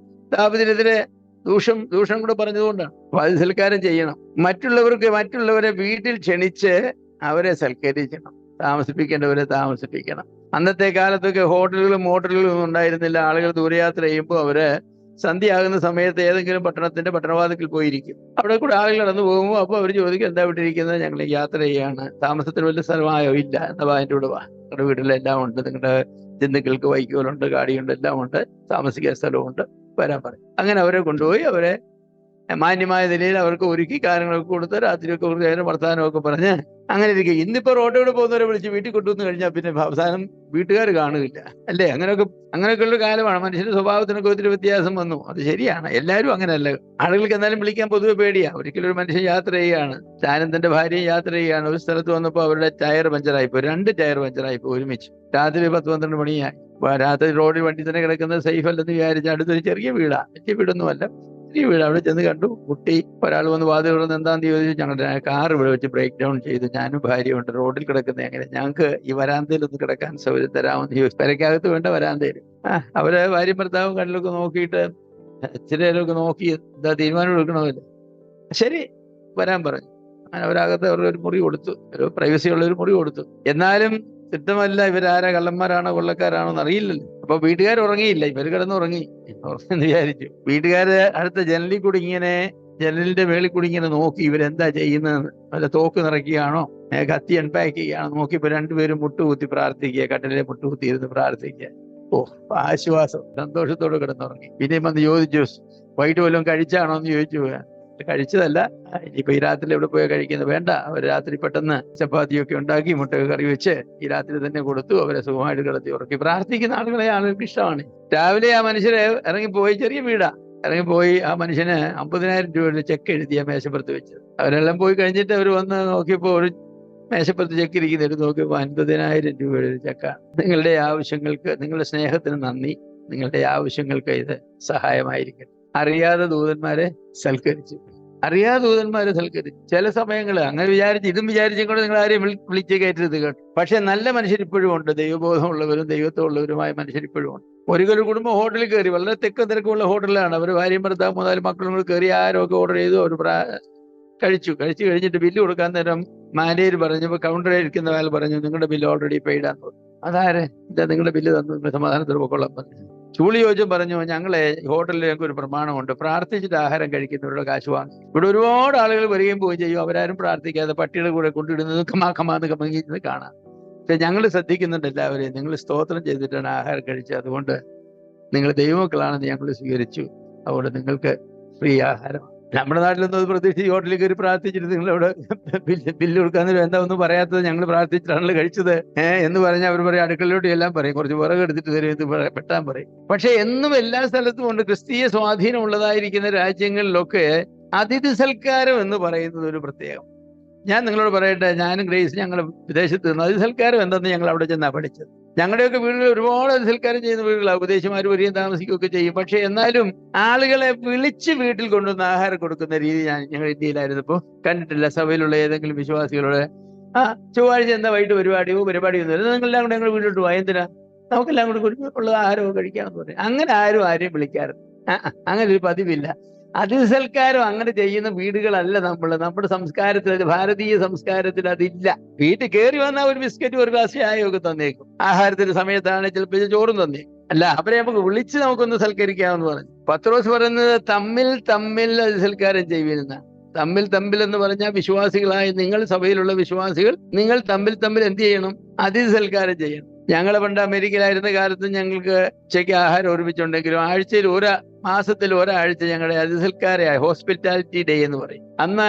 ദാവീദിനെതിരെ ദൂഷണം കൂടെ പറഞ്ഞതുകൊണ്ടാണ്. അതിസൽക്കാരം ചെയ്യണം. മറ്റുള്ളവരെ വീട്ടിൽ ക്ഷണിച്ച് അവരെ സൽക്കരിക്കണം. താമസിപ്പിക്കേണ്ടവരെ താമസിപ്പിക്കണം. അന്നത്തെ കാലത്തൊക്കെ ഹോട്ടലുകളും മോട്ടലുകളും ഒന്നും ഉണ്ടായിരുന്നില്ല. ആളുകൾ ദൂരയാത്ര ചെയ്യുമ്പോൾ അവര് സന്ധ്യയാകുന്ന സമയത്ത് ഏതെങ്കിലും പട്ടണവാതിക്കൽ പോയിരിക്കും. അവിടെ കൂടെ ആളുകൾ കടന്നു പോകുമ്പോൾ അപ്പോൾ അവർ ചോദിക്കും, എന്താ വിട്ടിരിക്കുന്നത്? ഞങ്ങൾ യാത്ര ചെയ്യാണ്, താമസത്തിന് വലിയ സ്ഥലമായോ? ഇല്ല. എന്നാ അതിൻ്റെ കൂടെ വാ, നിങ്ങളുടെ വീട്ടിലെല്ലാം ഉണ്ട്, നിങ്ങളുടെ ജന്തുക്കൾക്ക് വൈക്കോലുണ്ട്, കാടിയുണ്ട്, എല്ലാം ഉണ്ട്, താമസിക്കാൻ സ്ഥലമുണ്ട്, വരാൻ പറയും. അങ്ങനെ അവരെ കൊണ്ടുപോയി അവരെ മാന്യമായ നിലയിൽ അവർക്ക് ഒരുക്കി കാര്യങ്ങളൊക്കെ കൊടുത്ത് രാത്രിയൊക്കെ കുറച്ച് നേരം വർത്താനമൊക്കെ പറഞ്ഞ് അങ്ങനെ ഇരിക്കും. ഇന്നിപ്പോ റോഡിലൂടെ പോകുന്നവരെ വിളിച്ച് വീട്ടിൽ കൊണ്ടുവന്ന് കഴിഞ്ഞാൽ പിന്നെ അവസാനം വീട്ടുകാർ കാണുകയില്ല, അല്ലേ? അങ്ങനെയൊക്കെയുള്ള കാലമാണ്. മനുഷ്യന്റെ സ്വഭാവത്തിനൊക്കെ ഒത്തിരി വ്യത്യാസം വന്നു. അത് ശരിയാണ്. എല്ലാവരും അങ്ങനെയല്ല. ആളുകൾക്ക് എന്നാലും വിളിക്കാൻ പൊതുവെ പേടിയാ. ഒരിക്കലും ഒരു മനുഷ്യൻ യാത്ര ചെയ്യുകയാണ്, താനും തന്റെ ഭാര്യയും യാത്ര ചെയ്യുകയാണ്. ഒരു സ്ഥലത്ത് വന്നപ്പോൾ അവരുടെ ടയർ പഞ്ചറായിപ്പോയി, 2 ടയർ പഞ്ചറായിപ്പോയി ഒരുമിച്ച്. രാത്രി 10-12 മണിയായി. രാത്രി റോഡിൽ വണ്ടി തന്നെ കിടക്കുന്നത് സേഫ് അല്ലെന്ന് വിചാരിച്ച അടുത്തൊരു ചെറിയ വീടാ, വലിയ വീടൊന്നുമല്ല, ചെറിയ വീട്. അവിടെ ചെന്ന് കണ്ടു, കുട്ടി. ഒരാൾ വന്ന് വാതിൽ തുറന്ന് എന്താന്ന് ചോദിച്ചു. ഞങ്ങളുടെ കാർ ഇവിടെ വെച്ച് ബ്രേക്ക് ഡൗൺ ചെയ്തു, ഞാനും ഭാര്യയുണ്ട്, റോഡിൽ കിടക്കുന്നത് എങ്ങനെ, ഞങ്ങൾക്ക് ഈ വരാന്തയിൽ ഒന്ന് കിടക്കാൻ സൗകര്യം തരാമെന്ന് ചോദിച്ചു. പെരക്കകത്ത് വേണ്ട, വരാന്തയിൽ. അവരെ ഭാര്യ ഭർത്താവും കണ്ണിലൊക്കെ നോക്കിയിട്ട് ഇച്ചിരി നേരമൊക്കെ നോക്കി എന്താ തീരുമാനം എടുക്കണമല്ലോ. ശരി, വരാൻ പറഞ്ഞു. അങ്ങനെ അവരകത്ത് അവരുടെ ഒരു മുറി കൊടുത്തു, ഒരു പ്രൈവസി ഉള്ള ഒരു മുറി കൊടുത്തു. എന്നാലും സിദ്ധമല്ല ഇവരാരാ കള്ളന്മാരാണോ കൊള്ളക്കാരാണോ എന്ന് അറിയില്ലല്ലോ. അപ്പൊ വീട്ടുകാർ ഉറങ്ങിയില്ല, ഇവര് കിടന്നുറങ്ങി എന്ന് വിചാരിച്ചു. വീട്ടുകാര് അടുത്ത ജനലിൽ കൂടി ഇങ്ങനെ, ജനലിന്റെ മേളിൽ കൂടി ഇങ്ങനെ നോക്കി ഇവരെന്താ ചെയ്യുന്നതെന്ന്. വല്ല തോക്ക് നിറയ്ക്കുകയാണോ കത്തി അൺപാക്ക് ചെയ്യുകയാണോ നോക്കിയപ്പോ രണ്ടുപേരും മുട്ടുകുത്തി പ്രാർത്ഥിക്കുക, കട്ടിലെ മുട്ടുകുത്തി ഇരുന്ന് പ്രാർത്ഥിക്കുക. ഓ, ആശ്വാസം, സന്തോഷത്തോടെ കിടന്നുറങ്ങി. പിന്നെയും വന്ന് ചോദിച്ചു, വൈകിട്ട് വല്ലതും കഴിച്ചാണോ എന്ന് ചോദിച്ചു. കഴിച്ചതല്ല, ഇനിയിപ്പോ ഈ രാത്രി എവിടെ പോയാൽ കഴിക്കുന്നത്, വേണ്ട. അവർ രാത്രി പെട്ടെന്ന് ചപ്പാത്തിയൊക്കെ ഉണ്ടാക്കി മുട്ട കറി വെച്ച് ഈ രാത്രി തന്നെ കൊടുത്തു. അവരെ സുഖമായിട്ട് കിടത്തി ഉറക്കി. പ്രാർത്ഥിക്കുന്ന ആളുകളെ ആളുകൾക്ക് ഇഷ്ടമാണ്. രാവിലെ ആ മനുഷ്യരെ ഇറങ്ങിപ്പോയി, ചെറിയ വീടാ, ഇറങ്ങിപ്പോയി. ആ മനുഷ്യന് 50,000 രൂപയുടെ ചെക്ക് എഴുതിയ മേശപ്പുറത്ത് വെച്ചത്. അവരെല്ലാം പോയി കഴിഞ്ഞിട്ട് അവർ വന്ന് നോക്കിയപ്പോൾ ഒരു മേശപ്പുറത്ത് ചെക്ക് ഇരിക്കുന്ന നോക്കിയപ്പോൾ 50,000 രൂപയുടെ ഒരു ചെക്കാണ്. നിങ്ങളുടെ ആവശ്യങ്ങൾക്ക്, നിങ്ങളുടെ സ്നേഹത്തിന് നന്ദി, നിങ്ങളുടെ ആവശ്യങ്ങൾക്ക് ഇത് സഹായമായിരിക്കും. അറിയാതെ ദൂതന്മാരെ സൽക്കരിച്ചു, അറിയാതെ ദൂതന്മാരെ സൽക്കരിച്ചു. ചില സമയങ്ങളിൽ അങ്ങനെ വിചാരിച്ച്, ഇതും വിചാരിച്ചും കൂടെ നിങ്ങൾ ആരെയും വിളിച്ച് കയറ്റരുത് കേട്ടോ. പക്ഷെ നല്ല മനുഷ്യരിപ്പോഴും ഉണ്ട്, ദൈവബോധമുള്ളവരും ദൈവത്വമുള്ളവരുമായ മനുഷ്യരിപ്പോഴും ഉണ്ട്. ഒരിക്കലും കുടുംബം ഹോട്ടലിൽ കയറി, വളരെ തെക്കും തിരക്കുമുള്ള ഹോട്ടലിലാണ്. അവർ ഭാര്യയും ഭർത്താവും 3-4 മക്കളും കൂടി കയറി ആരൊക്കെ ഓർഡർ ചെയ്തു. അവർ കഴിച്ചു കഴിഞ്ഞിട്ട് ബില്ല് കൊടുക്കാൻ നേരം മാനേജർ പറഞ്ഞപ്പോൾ കൗണ്ടറിൽ ഇരിക്കുന്ന ആൾ പറഞ്ഞു, നിങ്ങളുടെ ബില്ല് ഓൾറെഡി പെയ്ഡാന്ന് പറഞ്ഞു. അതാരെ, ഇതാ നിങ്ങളുടെ ബില്ല് തന്നു, നിങ്ങൾ സമാധാനത്തോടെ പൊക്കോളാൻ പറഞ്ഞു. ചൂളി ചോദിച്ചും പറഞ്ഞു, ഞങ്ങളെ ഹോട്ടലിൽ ഞങ്ങൾക്ക് ഒരു പ്രമാണമുണ്ട്, പ്രാർത്ഥിച്ചിട്ട് ആഹാരം കഴിക്കുന്നവരുടെ കാശ് വാങ്ങി. ഇവിടെ ഒരുപാട് ആളുകൾ വരികയും പോവുകയും ചെയ്യും, അവരാരും പ്രാർത്ഥിക്കാതെ പട്ടിയുടെ കൂടെ കൊണ്ടിടുന്നത് കമാന്ന് കമങ്ങിക്കുന്നത് കാണാം. പക്ഷെ ഞങ്ങൾ ശ്രദ്ധിക്കുന്നുണ്ട് എല്ലാവരെയും, നിങ്ങൾ സ്തോത്രം ചെയ്തിട്ടാണ് ആഹാരം കഴിച്ചത്, അതുകൊണ്ട് നിങ്ങൾ ദൈവമക്കളാണെന്ന് ഞങ്ങൾ സ്വീകരിച്ചു, അതുകൊണ്ട് നിങ്ങൾക്ക് ഫ്രീ ആഹാരം. നമ്മുടെ നാട്ടിലൊന്നും അത് പ്രതീക്ഷിച്ച് ഹോട്ടലിൽ കയറി പ്രാർത്ഥിച്ചിട്ട് നിങ്ങളവിടെ ബില്ല് കൊടുക്കാന്നൊരു എന്താ ഒന്നും പറയാത്തത്, ഞങ്ങൾ പ്രാർത്ഥിച്ചിട്ടാണല്ലോ കഴിച്ചത് എന്ന് പറഞ്ഞാൽ അവർ പറയും, അടുക്കളയിലോട്ട് എല്ലാം പറയും, കുറച്ച് വിറക് എടുത്തിട്ട് തരും എന്ന് പെട്ടാൻ പറയും. പക്ഷെ എന്നും എല്ലാ സ്ഥലത്തും ഉണ്ട്. ക്രിസ്തീയ സ്വാധീനം ഉള്ളതായിരിക്കുന്ന രാജ്യങ്ങളിലൊക്കെ അതിഥി സൽക്കാരം എന്ന് പറയുന്നത് ഒരു പ്രത്യേകം. ഞാൻ നിങ്ങളോട് പറയട്ടെ, ഞാനും ഗ്രേസ് ഞങ്ങൾ വിദേശത്ത് നിന്ന് അതിഥി സൽക്കാരം എന്തെന്ന് ഞങ്ങൾ അവിടെ ചെന്നാണ് പഠിച്ചത്. ഞങ്ങളുടെയൊക്കെ വീടുകളിൽ ഒരുപാട് അതിഥി സൽക്കാരം ചെയ്യുന്ന വീടുകളാണ്, ഉപദേശിമാർ വരികയും താമസിക്കുകയൊക്കെ ചെയ്യും. പക്ഷെ എന്നാലും ആളുകളെ വിളിച്ച് വീട്ടിൽ കൊണ്ടുവന്ന് ആഹാരം കൊടുക്കുന്ന രീതി ഞങ്ങൾ ഇന്ത്യയിലായിരുന്നപ്പോൾ കണ്ടിട്ടില്ല. സഭയിലുള്ള ഏതെങ്കിലും വിശ്വാസികളുടെ ചൊവ്വാഴ്ച എന്താ വൈകിട്ട് പരിപാടിയൊന്നും ഇല്ല, നിങ്ങളെല്ലാം കൂടെ ഞങ്ങൾ വീട്ടിലോട്ട് പോയി, എന്തിനാ നമുക്കെല്ലാം കൂടെ ഉള്ള ആഹാരമൊക്കെ കഴിക്കാമെന്ന് പറയും. അങ്ങനെ ആരെയും വിളിക്കാറുണ്ട്. അങ്ങനെ ഒരു പതിവില്ല. അതിഥി സൽക്കാരം അങ്ങനെ ചെയ്യുന്ന വീടുകളല്ല നമ്മുടെ സംസ്കാരത്തിൽ, ഭാരതീയ സംസ്കാരത്തിൽ അതില്ല. വീട്ടിൽ കയറി വന്നാൽ ഒരു ബിസ്ക്കറ്റ് ഒരു ഗ്ലാസ് ചായയൊക്കെ തന്നേക്കും. ആഹാരത്തിന്റെ സമയത്താണ് ചിലപ്പോൾ ചോറും തന്നേക്കും. അല്ല, അവരെ നമുക്ക് വിളിച്ച് നമുക്കൊന്ന് സൽക്കരിക്കാമെന്ന് പറഞ്ഞു. പത്രോസ് പറയുന്നത് തമ്മിൽ അതിഥി സൽക്കാരം ചെയ്യുന്ന. തമ്മിൽ എന്ന് പറഞ്ഞാൽ വിശ്വാസികളായ നിങ്ങൾ, സഭയിലുള്ള വിശ്വാസികൾ, നിങ്ങൾ തമ്മിൽ എന്ത് ചെയ്യണം? അതിഥി സൽക്കാരം ചെയ്യണം. ഞങ്ങൾ പണ്ട് അമേരിക്കയിലായിരുന്ന കാലത്ത് ഞങ്ങൾക്ക് ഉച്ചയ്ക്ക് ആഹാരം ഒരുമിച്ചുണ്ടെങ്കിലും ആഴ്ചയിൽ മാസത്തിൽ ഒരാഴ്ച ഞങ്ങളുടെ അതിഥി സൽക്കാരമായി ഹോസ്പിറ്റാലിറ്റി ഡേ എന്ന് പറയും. അന്ന്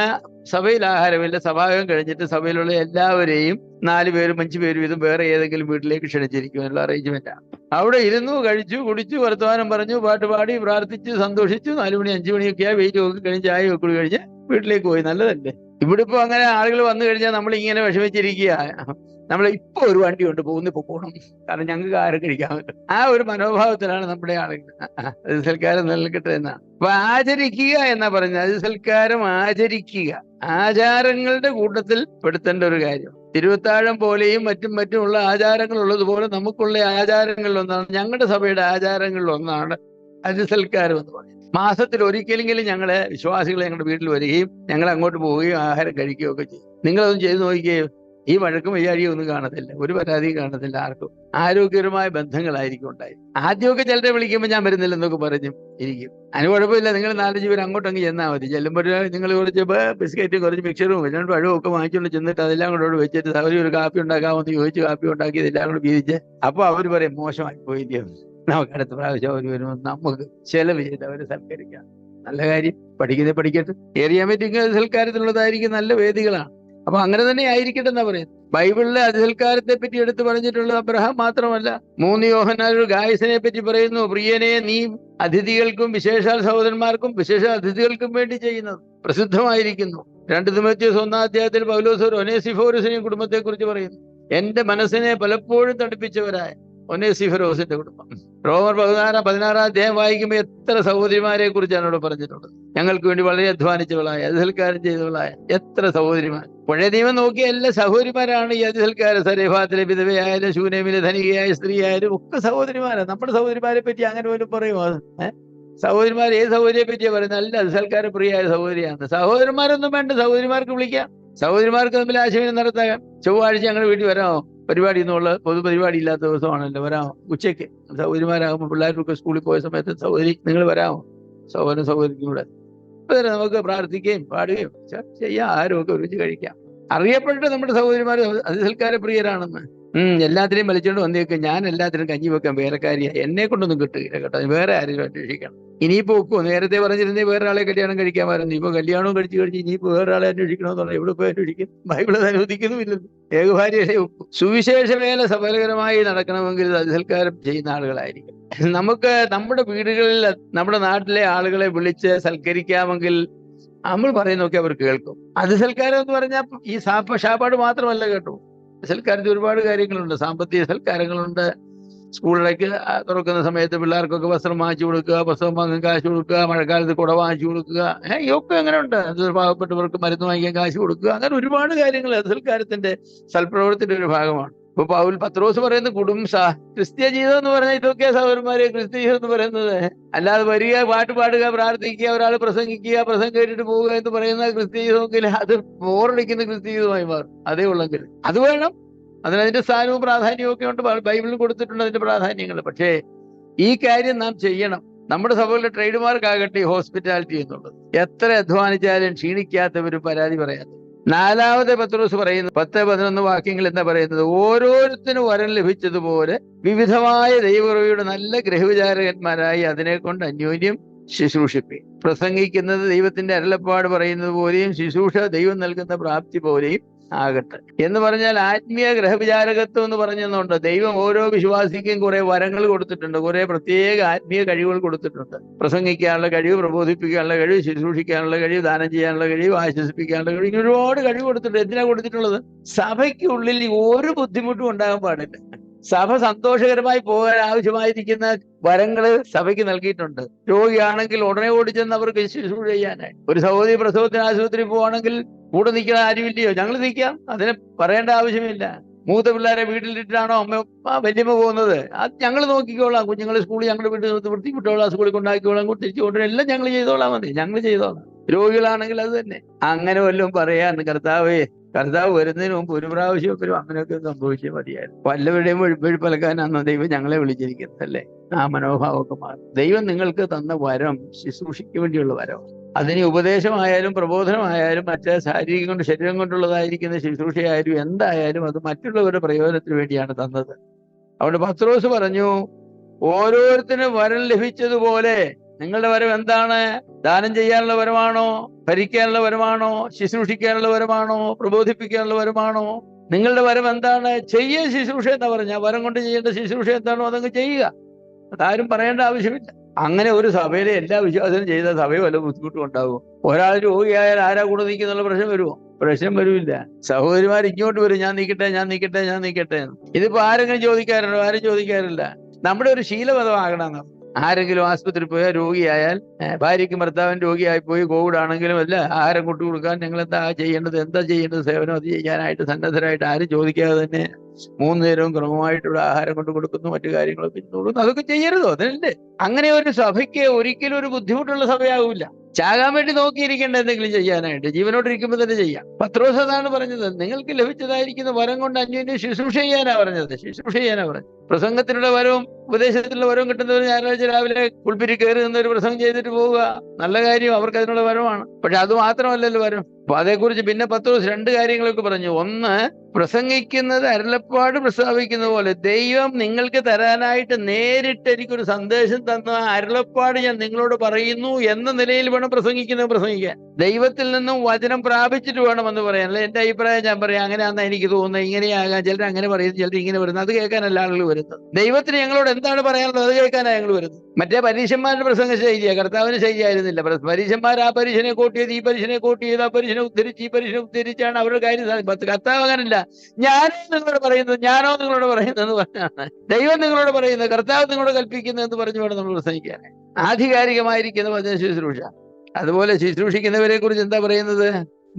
സഭയിൽ ആഹാരമില്ല, സഭായോഗം കഴിഞ്ഞിട്ട് സഭയിലുള്ള എല്ലാവരെയും 4 പേരും 5 പേരും ഇതും വേറെ ഏതെങ്കിലും വീട്ടിലേക്ക് ക്ഷണിച്ചിരിക്കുമെന്നുള്ള അറേഞ്ച്മെന്റാണ്. അവിടെ ഇരുന്നു, കഴിച്ചു, കുടിച്ചു, വർത്തമാനം പറഞ്ഞു, പാട്ടുപാടി, പ്രാർത്ഥിച്ചു, സന്തോഷിച്ചു. 4 മണി 5 മണിയൊക്കെയാ വെയിറ്റ് നോക്കി കഴിഞ്ഞ് ചായ ഒക്കെ കഴിഞ്ഞ് വീട്ടിലേക്ക് പോയി. നല്ലതല്ലേ? ഇവിടെ ഇപ്പൊ അങ്ങനെ ആളുകൾ വന്നു കഴിഞ്ഞാൽ നമ്മൾ ഇങ്ങനെ വിഷമിച്ചിരിക്കുക. നമ്മൾ ഇപ്പൊ ഒരു വണ്ടി കൊണ്ട് പോകണം, കാരണം ഞങ്ങൾക്ക് ആരും കഴിക്കാൻ പറ്റും. ആ ഒരു മനോഭാവത്തിലാണ് നമ്മുടെ ആളുകൾ. അതിഥി സൽക്കാരം നിലനിൽക്കട്ടെ എന്നാണ്. അപ്പൊ ആചരിക്കുക എന്നാ പറഞ്ഞത്. അതിഥി സൽക്കാരം ആചരിക്കുക, ആചാരങ്ങളുടെ കൂട്ടത്തിൽ പെടുത്തേണ്ട ഒരു കാര്യം. തിരുവത്താഴം പോലെയും മറ്റുമുള്ള ആചാരങ്ങൾ ഉള്ളതുപോലെ നമുക്കുള്ള ആചാരങ്ങളിലൊന്നാണ്, ഞങ്ങളുടെ സഭയുടെ ആചാരങ്ങളിലൊന്നാണ് അതിഥി സൽക്കാരം എന്ന് പറയുന്നത്. മാസത്തിൽ ഒരിക്കലെങ്കിലും ഞങ്ങളെ വിശ്വാസികളെ ഞങ്ങളുടെ വീട്ടിൽ വരികയും ഞങ്ങൾ അങ്ങോട്ട് പോവുകയും ആഹാരം കഴിക്കുകയും ഒക്കെ ചെയ്യും. നിങ്ങളതൊന്നും ചെയ്ത് നോക്കിക്കുകയോ ഈ വഴക്കും വയ്യാഴിയും ഒന്നും കാണത്തില്ല, ഒരു പരാതിയും കാണത്തില്ല ആർക്കും. ആരോഗ്യകരമായ ബന്ധങ്ങളായിരിക്കും ഉണ്ടായി. ആദ്യമൊക്കെ ചിലരെ വിളിക്കുമ്പോൾ ഞാൻ വരുന്നില്ലെന്നൊക്കെ പറഞ്ഞു ഇരിക്കും. അതിന് കുഴപ്പമില്ല, നിങ്ങൾ 4-5 പേര് അങ്ങോട്ടങ്ങ് ചെന്നാൽ മതി. ചെല്ലുമ്പോൾ നിങ്ങൾ കുറച്ച് ബിസ്ക്കറ്റും കുറച്ച് മിക്സറും 2 പഴവും ഒക്കെ വാങ്ങിച്ചുകൊണ്ട് ചെന്നിട്ട് അതെല്ലാം കൂടെ വെച്ചിട്ട് ഒരു കാപ്പി ഉണ്ടാക്കാമെന്ന് ചോദിച്ച് കാപ്പി ഉണ്ടാക്കി ഇതെല്ലാം കൂടെ വീതിച്ച് അപ്പോൾ അവർ പറയും മോശമായി പോയില്ലേ, നമുക്ക് അടുത്ത പ്രാവശ്യം അവർ വരുമ്പോൾ നമുക്ക് ചെലവ് ചെയ്ത് അവരെ സൽക്കരിക്കാം. നല്ല കാര്യം, പഠിക്കട്ടെ. ഏരിയ മീറ്റിംഗ് സൽക്കാരത്തിലുള്ളതായിരിക്കും നല്ല വേദികളാണ്. അപ്പൊ അങ്ങനെ തന്നെ ആയിരിക്കട്ടെ എന്നാ പറയുന്നത്. ബൈബിളിലെ അതിഥിസൽക്കാരത്തെ പറ്റി എടുത്തു പറഞ്ഞിട്ടുള്ളത് അബ്രഹാം മാത്രമല്ല. 3 യോഹന്നാൻ ഗായസിനെ പറ്റി പറയുന്നു, പ്രിയനെ നീ അതിഥികൾക്കും വിശേഷാൽ സഹോദരന്മാർക്കും വിശേഷാൽ അതിഥികൾക്കും വേണ്ടി ചെയ്യുന്നത് പ്രസിദ്ധമായിരിക്കുന്നു. 2 തിമോഥെയോസ് 1-ാം അധ്യായത്തിൽ പൗലോസ് ഒനേസിഫോറസിനെയും കുടുംബത്തെ കുറിച്ച് പറയുന്നു. എന്റെ മനസ്സിനെ പലപ്പോഴും തണുപ്പിച്ചവരായ ഒനേസിഫോറസിന്റെ കുടുംബം. റോമർ 16-ാം അധ്യായം വായിക്കുമ്പോൾ എത്ര സഹോദരിമാരെ കുറിച്ചാണ് അവിടെ പറഞ്ഞിട്ടുള്ളത്. ഞങ്ങൾക്ക് വേണ്ടി വളരെ അധ്വാനിച്ചവളായ, അതിഥിസൽക്കാരം ചെയ്തവളായ എത്ര സഹോദരിമാർ. പഴയ നിയമം നോക്കിയ എല്ലാ സഹോദരിമാരാണ് ഈ അതിഥിസൽക്കാരം. സരേഫാത്തിലെ വിധവയായാലും ശൂനേമിലെ ധനികയായ സ്ത്രീയായാലും ഒക്കെ സഹോദരിമാരാണ്. നമ്മുടെ സഹോദരിമാരെ പറ്റി അങ്ങനെ പോലും പറയുമോ? സഹോദരിമാർ ഏത് സഹോദരിയെ പറ്റിയാ പറയുന്നത്? അല്ല, അതിഥിസൽക്കാര പ്രിയായ സഹോദരിയാണ്. സഹോദരന്മാരൊന്നും വേണ്ട, സഹോദരിമാർക്ക് വിളിക്കാം. സഹോദരിമാർക്ക് തമ്മിൽ ആശയവിനിമയം നടത്താം. ചൊവ്വാഴ്ച ഞങ്ങളുടെ വീട്ടിൽ വരാമോ, പരിപാടി എന്നുള്ള പൊതുപരിപാടി ഇല്ലാത്ത ദിവസമാണല്ലോ, വരാമോ ഉച്ചയ്ക്ക്. സഹോദരിമാരാകുമ്പോൾ പിള്ളേർക്കൊക്കെ സ്കൂളിൽ പോയ സമയത്ത് സഹോദരി നിങ്ങൾ വരാമോ, സഹോദരിക്കും കൂടെ നമുക്ക് പ്രാർത്ഥിക്കുകയും പാടുകയും ചെയ്യാം, ആഹാരമൊക്കെ ഒരുമിച്ച് കഴിക്കാം. അറിയപ്പെട്ടിട്ട് നമ്മുടെ സഹോദരിമാർ അതിസൽക്കാര പ്രിയരാണെന്ന്. എല്ലാത്തിനെയും വലിച്ചുകൊണ്ട് വന്നേക്ക്, ഞാൻ എല്ലാത്തിനും കഞ്ഞി വെക്കാൻ വേലക്കാരിയാ, എന്നെ കൊണ്ടൊന്നും കിട്ടുകയില്ല കേട്ടോ, വേറെ ആരെങ്കിലും അന്വേഷിക്കണം. ഇനിയിപ്പോ ഒക്കുമോ? നേരത്തെ പറഞ്ഞിരുന്നേ വേറെ ആളെ കല്യാണം കഴിക്കാമായിരുന്നു. ഇപ്പൊ കല്യാണവും കഴിച്ച് ഇനിയിപ്പോ വേറെ ആളെ അന്വേഷിക്കണമെന്ന് പറഞ്ഞാൽ എവിടെ പോയി അന്വേഷിക്കും? ബൈബിള് അനുവദിക്കുന്നുമില്ലല്ലോ. ഏകഭാര്യയെ ഒക്കും. സുവിശേഷ വേല സഫലകരമായി നടക്കണമെങ്കിൽ അതിസൽക്കാരം ചെയ്യുന്ന ആളുകളായിരിക്കും. നമുക്ക് നമ്മുടെ വീടുകളിൽ നമ്മുടെ നാട്ടിലെ ആളുകളെ വിളിച്ച് സൽക്കരിക്കാമെങ്കിൽ നമ്മൾ പറയുന്നൊക്കെ അവർ കേൾക്കും. അതിസൽക്കാരം എന്ന് പറഞ്ഞാൽ ഈ ഷാപ്പാട് മാത്രമല്ല കേട്ടോ. സൽക്കാരത്തിൽ ഒരുപാട് കാര്യങ്ങളുണ്ട്. സാമ്പത്തിക സൽക്കാരങ്ങളുണ്ട്. സ്കൂളിലേക്ക് തുറക്കുന്ന സമയത്ത് പിള്ളേർക്കൊക്കെ വസ്ത്രം വാങ്ങിച്ചു കൊടുക്കുക, പുസ്തകം വാങ്ങാൻ കാശ് കൊടുക്കുക, മഴക്കാലത്ത് കുട വാങ്ങിച്ചു കൊടുക്കുക, ഇതൊക്കെ അങ്ങനെ ഉണ്ട്. അത് പാവപ്പെട്ടവർക്ക് മരുന്ന് വാങ്ങിക്കാൻ കാശ് കൊടുക്കുക, അങ്ങനെ ഒരുപാട് കാര്യങ്ങൾ സൽക്കാരത്തിന്റെ സൽപ്രവർത്തിന്റെ ഒരു ഭാഗമാണ്. ഇപ്പൊ പത്രോസ് പറയുന്ന ക്രിസ്ത്യ ജീവിതം എന്ന് പറഞ്ഞാൽ ഇതൊക്കെയാ സഹോദരന്മാരെ ക്രിസ്ത്യ ജീവിതം എന്ന് പറയുന്നത്. അല്ലാതെ വരിക, പാട്ട് പാടുക, പ്രാർത്ഥിക്കുക, ഒരാൾ പ്രസംഗിക്കുക, പ്രസംഗം കേട്ടിട്ട് പോവുക എന്ന് പറയുന്ന ക്രിസ്ത്യ ജീവിതമെങ്കിൽ അത് ബോറടിക്കുന്ന ക്രിസ്ത്യ ജീവിതമായി മാറും. അതേ ഉള്ളെങ്കിൽ അത് വേണം. അതിന്റെ സ്ഥാനവും പ്രാധാന്യവും ഒക്കെ ഉണ്ട്, ബൈബിളിൽ കൊടുത്തിട്ടുണ്ട് അതിന്റെ പ്രാധാന്യങ്ങൾ. പക്ഷേ ഈ കാര്യം നാം ചെയ്യണം. നമ്മുടെ സഭയിലെ ട്രേഡ് മാർക്കാകട്ടെ ഹോസ്പിറ്റാലിറ്റി എന്നുള്ളത്. എത്ര അധ്വാനിച്ചാലും ക്ഷീണിക്കാത്തവരും പരാതി പറയാത്ത. 4 പത്രോസ് പറയുന്നത് 10-11 വാക്യങ്ങൾ എന്താ പറയുന്നത്? ഓരോരുത്തരും വരം ലഭിച്ചതുപോലെ വിവിധമായ ദൈവകൃപയുടെ നല്ല ഗ്രഹവിചാരകന്മാരായി അതിനെ കൊണ്ട് അന്യോന്യം ശുശ്രൂഷിപ്പി. പ്രസംഗിക്കുന്നത് ദൈവത്തിന്റെ അരുളപ്പാട് പറയുന്നത് പോലെയും ശുശ്രൂഷ ദൈവം നൽകുന്ന പ്രാപ്തി പോലെയും ആകട്ടെ എന്ന് പറഞ്ഞാൽ ആത്മീയ ഗ്രഹവിചാരകത്വം എന്ന് പറഞ്ഞുകൊണ്ട് ദൈവം ഓരോ വിശ്വാസിക്കും കുറെ വരങ്ങൾ കൊടുത്തിട്ടുണ്ട്, കുറെ പ്രത്യേക ആത്മീയ കഴിവുകൾ കൊടുത്തിട്ടുണ്ട്. പ്രസംഗിക്കാനുള്ള കഴിവ്, പ്രബോധിപ്പിക്കാനുള്ള കഴിവ്, ശുശ്രൂഷിക്കാനുള്ള കഴിവ്, ദാനം ചെയ്യാനുള്ള കഴിവ്, ആശ്വസിപ്പിക്കാനുള്ള കഴിവ്, ഇങ്ങനെ ഒരുപാട് കഴിവ് കൊടുത്തിട്ടുണ്ട്. എന്തിനാ കൊടുത്തിട്ടുള്ളത്? സഭയ്ക്കുള്ളിൽ ഒരു ബുദ്ധിമുട്ടും ഉണ്ടാകാൻ പാടില്ല. സഭ സന്തോഷകരമായി പോകാൻ ആവശ്യമായിരിക്കുന്ന വരങ്ങള് സഭയ്ക്ക് നൽകിയിട്ടുണ്ട്. രോഗിയാണെങ്കിൽ ഉടനെ ഓടിച്ചെന്ന് അവർക്ക് ശുശ്രൂഷ ചെയ്യാനായി. ഒരു സഹോദരി പ്രസവത്തിന് ആശുപത്രി പോവാണെങ്കിൽ കൂടെ നിൽക്കാൻ ആരുമില്ലയോ? ഞങ്ങൾ നിൽക്കാം, അതിന് പറയേണ്ട ആവശ്യമില്ല. മൂത്ത പിള്ളേരെ വീട്ടിലിട്ടാണോ വല്യമ്മ പോകുന്നത്? അത് ഞങ്ങൾ നോക്കിക്കോളാം. കുഞ്ഞുങ്ങളെ സ്കൂളിൽ ഞങ്ങളുടെ വീട്ടിൽ വൃത്തിവിട്ടോളാം, സ്കൂളിൽ കൊണ്ടാക്കിക്കോളാം, തിരിച്ചു കൊണ്ടുവരാം, എല്ലാം ഞങ്ങൾ ചെയ്തോളാം, മതി, ഞങ്ങൾ ചെയ്തോളാം. രോഗികളാണെങ്കിൽ അത് തന്നെ. അങ്ങനെ വല്ലതും പറയാന്ന് കർത്താവ് വരുന്നതിന് മുമ്പ് ഒരു പ്രാവശ്യം അങ്ങനെയൊക്കെ സംഭവിച്ചേ മതിയായിരുന്നു. വല്ലവരുടെയും വെഴുപ്പലക്കാനാണ് ദൈവം ഞങ്ങളെ വിളിച്ചിരിക്കുന്നത് അല്ലേ? ആ മനോഭാവമൊക്കെ മാറും. ദൈവം നിങ്ങൾക്ക് തന്ന വരം ശുശ്രൂഷയ്ക്ക് വേണ്ടിയുള്ള വരം. അതിന് ഉപദേശമായാലും പ്രബോധനമായാലും മറ്റേ ശാരീരികം കൊണ്ട് ശരീരം കൊണ്ടുള്ളതായിരിക്കുന്ന ശുശ്രൂഷയായാലും എന്തായാലും അത് മറ്റുള്ളവരുടെ പ്രയോജനത്തിന് വേണ്ടിയാണ് തന്നത്. അതുകൊണ്ട് പത്രോസ് പറഞ്ഞു, ഓരോരുത്തരും വരം ലഭിച്ചതുപോലെ. നിങ്ങളുടെ വരം എന്താണ്? ദാനം ചെയ്യാനുള്ള വരമാണോ? ഭരിക്കാനുള്ള വരമാണോ? ശുശ്രൂഷിക്കാനുള്ള വരമാണോ? പ്രബോധിപ്പിക്കാനുള്ള വരമാണോ? നിങ്ങളുടെ വരം എന്താണ്? ശുശ്രൂഷ എന്താ പറഞ്ഞ വരം കൊണ്ട് ചെയ്യേണ്ട ശുശ്രൂഷ എന്താണോ അതങ്ങ് ചെയ്യുക. അതാരും പറയേണ്ട ആവശ്യമില്ല. അങ്ങനെ ഒരു സഭയിലെ എല്ലാ വിശ്വാസവും ചെയ്ത സഭയെ വല്ല ബുദ്ധിമുട്ടും ഉണ്ടാവും. ഒരാൾ രോഗിയായാൽ ആരാ കൂടെ നിൽക്കുന്നുള്ള പ്രശ്നം വരുമോ? പ്രശ്നം വരില്ല. സഹോദരിമാർ ഇങ്ങോട്ട് വരും, ഞാൻ നിൽക്കട്ടെ. ഇതിപ്പോ ആരെങ്കിലും ചോദിക്കാറുണ്ടോ? ആരും ചോദിക്കാറില്ല. നമ്മുടെ ഒരു ശീലപദമാകണം. ആരെങ്കിലും ആശുപത്രി പോയാൽ രോഗിയായാൽ, ഭാര്യയ്ക്കും ഭർത്താവിന് രോഗിയായി പോയി കോവിഡ് ആണെങ്കിലും അല്ല, ആഹാരം കൊണ്ടു കൊടുക്കാൻ ഞങ്ങൾ എന്താ ചെയ്യേണ്ടത് സേവനം അത് ചെയ്യാനായിട്ട് സന്നദ്ധരായിട്ട് ആരും ചോദിക്കാതെ തന്നെ 3 നേരവും ക്രമമായിട്ടുള്ള ആഹാരം കൊണ്ട് കൊടുക്കുന്നു, മറ്റു കാര്യങ്ങളൊക്കെ കൊടുക്കുന്നു. അതൊക്കെ ചെയ്യരുതോ? അതല്ലേ? അങ്ങനെ ഒരു സഭയ്ക്ക് ഒരിക്കലും ഒരു ബുദ്ധിമുട്ടുള്ള സഭയാവില്ല. ചാകാൻ വേണ്ടി നോക്കിയിരിക്കേണ്ട എന്തെങ്കിലും ചെയ്യാനായിട്ട് ജീവനോടിരിക്കുമ്പോൾ തന്നെ ചെയ്യാം. പത്രോസ് അതാണ് പറഞ്ഞത്, നിങ്ങൾക്ക് ലഭിച്ചതായിരിക്കുന്ന വരം കൊണ്ട് അന്യോന്യം ശുശ്രൂഷ ചെയ്യാനാ പറഞ്ഞത്. പ്രസംഗത്തിനുള്ള വരവും ഉപദേശത്തിനുള്ള വരവും കിട്ടുന്നവർ ഞായറാഴ്ച രാവിലെ പുൽപ്പിരി കയറി നിന്ന് ഒരു പ്രസംഗം ചെയ്തിട്ട് പോവുക, നല്ല കാര്യം, അവർക്ക് അതിനുള്ള വരമാണ്. പക്ഷെ അത് മാത്രമല്ലല്ലോ വരം. അപ്പൊ അതേക്കുറിച്ച് പിന്നെ പത്രോസ് 2 കാര്യങ്ങളൊക്കെ പറഞ്ഞു. ഒന്ന്, പ്രസംഗിക്കുന്നത് അരുളപ്പാട് പ്രസ്താവിക്കുന്ന പോലെ ദൈവം നിങ്ങൾക്ക് തരാനായിട്ട് നേരിട്ട് എനിക്കൊരു സന്ദേശം തന്ന അരുളപ്പാട് ഞാൻ നിങ്ങളോട് പറയുന്നു എന്ന നിലയിൽ വേണം പ്രസംഗിക്കാൻ. ദൈവത്തിൽ നിന്നും വചനം പ്രാപിച്ചിട്ട് വേണം എന്ന് പറയാൻ. അല്ലെ എന്റെ അഭിപ്രായം ഞാൻ പറയാം, അങ്ങനെയാണെന്ന് എനിക്ക് തോന്നുന്നത്, ഇങ്ങനെയാകാം, ചിലർ അങ്ങനെ പറയുന്നു, ചിലർ ഇങ്ങനെ വരുന്നത്. അത് കേൾക്കാനല്ല ആളുകൾ വരുന്നത്. ദൈവത്തിന് ഞങ്ങളോട് എന്താണ് പറയാനുള്ളത് അത് കേൾക്കാനാണ് ഞങ്ങൾ വരുന്നത്. മറ്റേ പരീശന്മാരുടെ പ്രസംഗ ശൈലിയാണ്, കർത്താവിന് ശൈലി ആയിരുന്നില്ല. പരീശന്മാർ ആ പരീശനെ കോട്ട് ചെയ്ത്, ഈ പരീശനെ കോട്ട് ചെയ്ത്, ആ പരീശനെ ഉദ്ധരിച്ച്, ഈ പരീശനെ ഉദ്ധരിച്ചാണ് അവരുടെ കാര്യം സാധിക്കും. കർത്താവ് അങ്ങനല്ല. ഞാനോ നിങ്ങളോട് പറയുന്നത് എന്ന് പറഞ്ഞാണ് ദൈവം നിങ്ങളോട് പറയുന്നത്, കർത്താവ് നിങ്ങളോട് കൽപ്പിക്കുന്നത് എന്ന് പറഞ്ഞു വേണം നമ്മൾ പ്രസംഗിക്കാൻ. ആധികാരികമായിരിക്കുന്ന വചന ശുശ്രൂഷ. അതുപോലെ ശുശ്രൂഷിക്കുന്നവരെ കുറിച്ച് എന്താ പറയുന്നത്?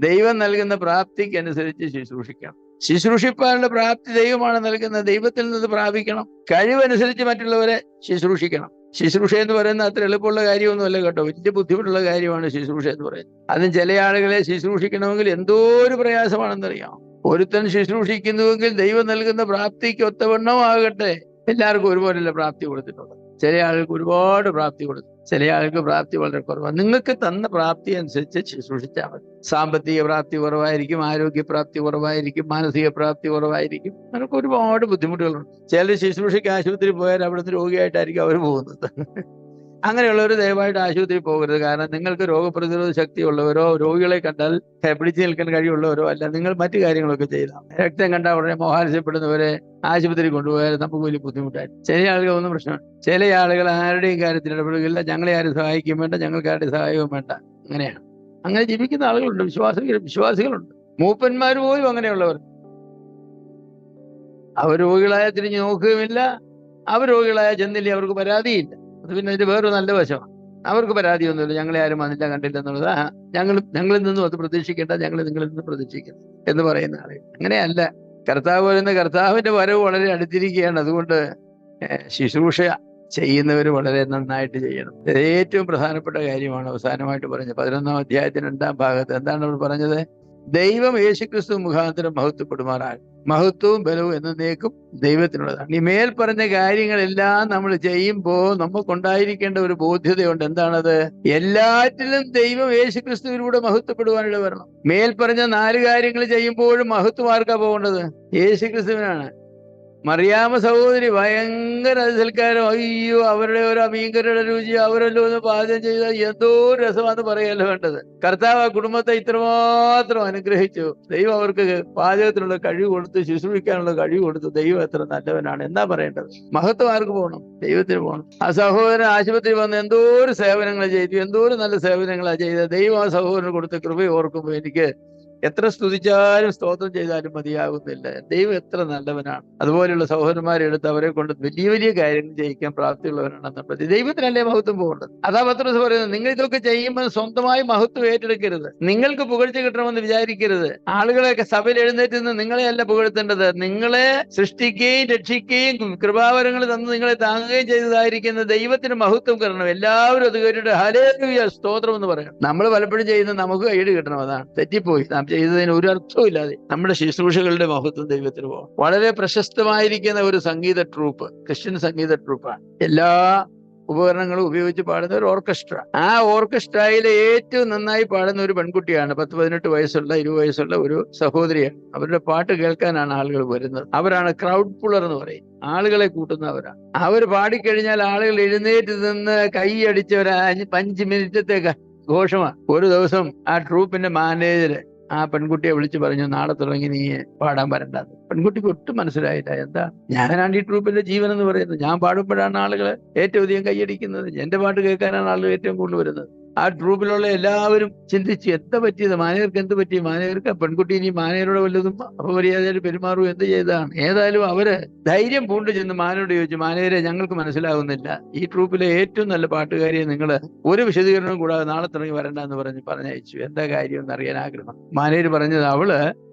ദൈവം നൽകുന്ന പ്രാപ്തിക്ക് അനുസരിച്ച് ശുശ്രൂഷിക്കണം. ശുശ്രൂഷിപ്പാനുള്ള പ്രാപ്തി ദൈവമാണ് നൽകുന്നത്. ദൈവത്തിൽ നിന്ന് പ്രാപിക്കണം. കഴിവനുസരിച്ച് മറ്റുള്ളവരെ ശുശ്രൂഷിക്കണം. ശുശ്രൂഷ എന്ന് പറയുന്നത് അത്ര എളുപ്പമുള്ള കാര്യമൊന്നുമല്ല കേട്ടോ. വലിയ ബുദ്ധിമുട്ടുള്ള കാര്യമാണ് ശുശ്രൂഷ എന്ന് പറയുന്നത്. അതും ചില ആളുകളെ ശുശ്രൂഷിക്കണമെങ്കിൽ എന്തോ ഒരു പ്രയാസമാണെന്നറിയാം. ഒരുത്തൻ ശുശ്രൂഷിക്കുന്നുവെങ്കിൽ ദൈവം നൽകുന്ന പ്രാപ്തിക്ക് ഒത്തവണ്ണമാകട്ടെ. എല്ലാവർക്കും ഒരുപോലെയല്ല പ്രാപ്തി കൊടുത്തിട്ടുള്ളത്. ചില ആൾക്ക് ഒരുപാട് പ്രാപ്തി കൊടുത്തു, ചില ആൾക്ക് പ്രാപ്തി വളരെ കുറവാണ്. നിങ്ങൾക്ക് തന്ന പ്രാപ്തി അനുസരിച്ച് ശുശ്രൂഷിച്ചാൽ മതി. സാമ്പത്തിക പ്രാപ്തി കുറവായിരിക്കും, ആരോഗ്യ പ്രാപ്തി കുറവായിരിക്കും, മാനസിക പ്രാപ്തി കുറവായിരിക്കും. നമുക്ക് ഒരുപാട് ബുദ്ധിമുട്ടുകളുണ്ട്. ചിലർ ശുശ്രൂഷയ്ക്ക് ആശുപത്രി പോയാൽ അവിടുന്ന് രോഗിയായിട്ടായിരിക്കും അവർ പോകുന്നത്. അങ്ങനെയുള്ളവർ ദയവായിട്ട് ആശുപത്രി പോകരുത്. കാരണം നിങ്ങൾക്ക് രോഗപ്രതിരോധ ശക്തിയുള്ളവരോ രോഗികളെ കണ്ടാൽ പിടിച്ചു നിൽക്കാൻ കഴിവുള്ളവരോ അല്ല, നിങ്ങൾ മറ്റു കാര്യങ്ങളൊക്കെ ചെയ്താൽ. രക്തം കണ്ടാൽ ഉടനെ മോഹാലസ്യപ്പെടുന്നവരെ ആശുപത്രി കൊണ്ടുപോയാൽ നമുക്ക് വലിയ ബുദ്ധിമുട്ടായി. ചില ആളുകൾ ഒന്നും പ്രശ്നമാണ്. ചില ആളുകൾ ആരുടെയും കാര്യത്തിൽ ഇടപെടുകയില്ല. ഞങ്ങളെ ആരും സഹായിക്കും വേണ്ട, ഞങ്ങൾക്ക് ആരുടെ സഹായവും വേണ്ട. അങ്ങനെയാണ്. അങ്ങനെ ജീവിക്കുന്ന ആളുകളുണ്ട്, വിശ്വാസികളുണ്ട്. മൂപ്പന്മാർ പോലും അങ്ങനെയുള്ളവർ. അവർ രോഗികളായ തിരിഞ്ഞു നോക്കുകയുമില്ല, അവർ രോഗികളായ ചെന്നില്ലേ അവർക്ക് പരാതിയില്ല. അത് പിന്നെ അതിന്റെ വേറൊരു നല്ല വശമാണ്. അവർക്ക് പരാതിയൊന്നുമില്ല, ഞങ്ങളെ ആരും വന്നില്ല കണ്ടില്ല എന്നുള്ളത്. ഞങ്ങളിൽ നിന്നും അത് പ്രതീക്ഷിക്കേണ്ട, ഞങ്ങൾ നിങ്ങളിൽ നിന്ന് പ്രതീക്ഷിക്കണം എന്ന് പറയുന്ന ആളുകൾ. അങ്ങനെയല്ല. കർത്താവ് പറയുന്ന കർത്താവിന്റെ വരവ് വളരെ അടുത്തിരിക്കുകയാണ്. അതുകൊണ്ട് ശുശ്രൂഷ ചെയ്യുന്നവർ വളരെ നന്നായിട്ട് ചെയ്യണം. ഏറ്റവും പ്രധാനപ്പെട്ട കാര്യമാണ് അവസാനമായിട്ട് പറഞ്ഞത് 11-ാം അധ്യായത്തിന് 2-ാം ഭാഗത്ത്. എന്താണ് അവർ പറഞ്ഞത്? ദൈവം യേശുക്രിസ്തു മുഖാന്തരം മഹത്വപ്പെടുമാറാകും. മഹത്വവും ബലവും എന്നേക്കും ദൈവത്തിനുള്ളതാണ്. ഈ മേൽ പറഞ്ഞ കാര്യങ്ങളെല്ലാം നമ്മൾ ചെയ്യുമ്പോൾ നമുക്കുണ്ടായിരിക്കേണ്ട ഒരു ബോധ്യതയുണ്ട്. എന്താണത്? എല്ലാറ്റിലും ദൈവം യേശുക്രിസ്തുവിലൂടെ മഹത്വപ്പെടുവാനിട വരണം. മേൽ പറഞ്ഞ 4 കാര്യങ്ങൾ ചെയ്യുമ്പോഴും മഹത്വം ആർക്കാ പോകേണ്ടത്? യേശുക്രിസ്തുവിനാണ്. മറിയാമ സഹോദരി ഭയങ്കര സൽക്കാരം. അയ്യോ, അവരുടെ ഒരു മീൻകറിയുടെ രുചി, അവരെല്ലാം ഒന്ന് പാചകം ചെയ്താൽ എന്തോ രസമാണെന്ന് പറയല്ല വേണ്ടത്. കർത്താവ് ആ കുടുംബത്തെ ഇത്രമാത്രം അനുഗ്രഹിച്ചു. ദൈവം അവർക്ക് പാചകത്തിനുള്ള കഴിവ് കൊടുത്ത്, ശുശ്രൂഷിക്കാനുള്ള കഴിവ് കൊടുത്തു. ദൈവം എത്ര നല്ലവനാണ് എന്നാ പറയേണ്ടത്. മഹത്വം ആർക്ക് പോകണം? ദൈവത്തിന് പോകണം. ആ സഹോദരൻ ആശുപത്രി വന്ന് എന്തോരം സേവനങ്ങൾ ചെയ്തു, എന്തോരം നല്ല സേവനങ്ങളാണ് ചെയ്തത്. ദൈവം ആ സഹോദരന് കൊടുത്ത കൃപ ഓർക്കുമ്പോൾ എനിക്ക് എത്ര സ്തുതിച്ചാലും സ്തോത്രം ചെയ്താലും മതിയാകുന്നില്ല. ദൈവം എത്ര നല്ലവനാണ്. അതുപോലെയുള്ള സഹോദരന്മാരെ എടുത്ത് അവരെ കൊണ്ട് വലിയ വലിയ കാര്യങ്ങൾ ചെയ്യിക്കാൻ പ്രാപ്തിയുള്ളവനാണെന്നുള്ളത്. ദൈവത്തിനല്ലേ മഹത്വം പോകേണ്ടത്? അതാ പത്രോസ് പറയുന്നത്, നിങ്ങൾ ഇതൊക്കെ ചെയ്യുമ്പോൾ സ്വന്തമായി മഹത്വം ഏറ്റെടുക്കരുത്. നിങ്ങൾക്ക് പുകഴ്ച കിട്ടണമെന്ന് വിചാരിക്കരുത്. ആളുകളെയൊക്കെ സഭയിൽ എഴുന്നേറ്റ് നിന്ന് നിങ്ങളെയല്ല പുകഴ്ത്തേണ്ടത്. നിങ്ങളെ സൃഷ്ടിക്കുകയും രക്ഷിക്കുകയും കൃപാവരങ്ങൾ തന്ന് നിങ്ങളെ താങ്ങുകയും ചെയ്തതായിരിക്കുന്ന ദൈവത്തിന് മഹത്വം കിട്ടണം. എല്ലാവരും അത് കേട്ടിട്ട് ഹല്ലേലൂയ സ്തോത്രം എന്ന് പറയണം. നമ്മൾ പലപ്പോഴും ചെയ്യുന്നത് നമുക്ക് കൈയ്യടി കിട്ടണം. അതാണ് തെറ്റിപ്പോയി. നാം ചെയ്തതിന് ഒരു അർത്ഥവുമില്ലാതെ നമ്മുടെ ശുശ്രൂഷകളുടെ മഹത്വം ദൈവത്തിന് പോകും. വളരെ പ്രശസ്തമായിരിക്കുന്ന ഒരു സംഗീത ട്രൂപ്പ്, ക്രിസ്ത്യൻ സംഗീത ട്രൂപ്പാണ്. എല്ലാ ഉപകരണങ്ങളും ഉപയോഗിച്ച് പാടുന്ന ഒരു ഓർക്കസ്ട്ര. ആ ഓർക്കസ്ട്രയിലെ ഏറ്റവും നന്നായി പാടുന്ന ഒരു പെൺകുട്ടിയാണ്. 10-18 വയസ്സുള്ള 20 വയസ്സുള്ള ഒരു സഹോദരിയാണ്. അവരുടെ പാട്ട് കേൾക്കാനാണ് ആളുകൾ വരുന്നത്. അവരാണ് ക്രൗഡ് പുള്ളർ എന്ന് പറയും. ആളുകളെ കൂട്ടുന്നവരാണ്. അവർ പാടിക്കഴിഞ്ഞാൽ ആളുകൾ എഴുന്നേറ്റ് നിന്ന് കൈയടിച്ച് ഒരു 5 മിനിറ്റത്തേക്ക് ഘോഷമാണ്. ഒരു ദിവസം ആ ട്രൂപ്പിന്റെ മാനേജർ ആ പെൺകുട്ടിയെ വിളിച്ചു പറഞ്ഞു, നാളെ തുടങ്ങി നീ പാടാൻ വരണ്ടെന്ന്. പെൺകുട്ടിക്ക് ഒട്ടും മനസ്സിലായില്ല. എന്താ, ഞാനാണ് ഈ ട്രൂപ്പിന്റെ ജീവൻ എന്ന് പറയുന്നത്. ഞാൻ പാടുമ്പോഴാണ് ആളുകൾ ഏറ്റവും അധികം കൈയടിക്കുന്നത്. എന്റെ പാട്ട് കേൾക്കാനാണ് ആളുകൾ ഏറ്റവും കൂടുതൽ വരുന്നത്. ആ ട്രൂപ്പിലുള്ള എല്ലാവരും ചിന്തിച്ച് എന്താ പറ്റിയത്, മാനേജർക്ക് എന്ത് പറ്റി, മാനേജർക്ക് പെൺകുട്ടി ഇനി മാനേജരോട് വല്ലതും അപമര്യാദയായിട്ട് പെരുമാറും, എന്ത് ചെയ്തതാണ്. ഏതായാലും അവര് ധൈര്യം പൂണ്ട് ചെന്ന് മാനേജരോട് ചോദിച്ചു, മാനേജരെ ഞങ്ങൾക്ക് മനസ്സിലാകുന്നില്ല, ഈ ട്രൂപ്പിലെ ഏറ്റവും നല്ല പാട്ടുകാരിയെ നിങ്ങൾ ഒരു വിശദീകരണം കൂടാതെ നാളെ തുടങ്ങി വരണ്ടെന്ന് പറഞ്ഞയച്ചു. എന്താ കാര്യം എന്നറിയാൻ ആഗ്രഹം. മാനേജർ പറഞ്ഞത്,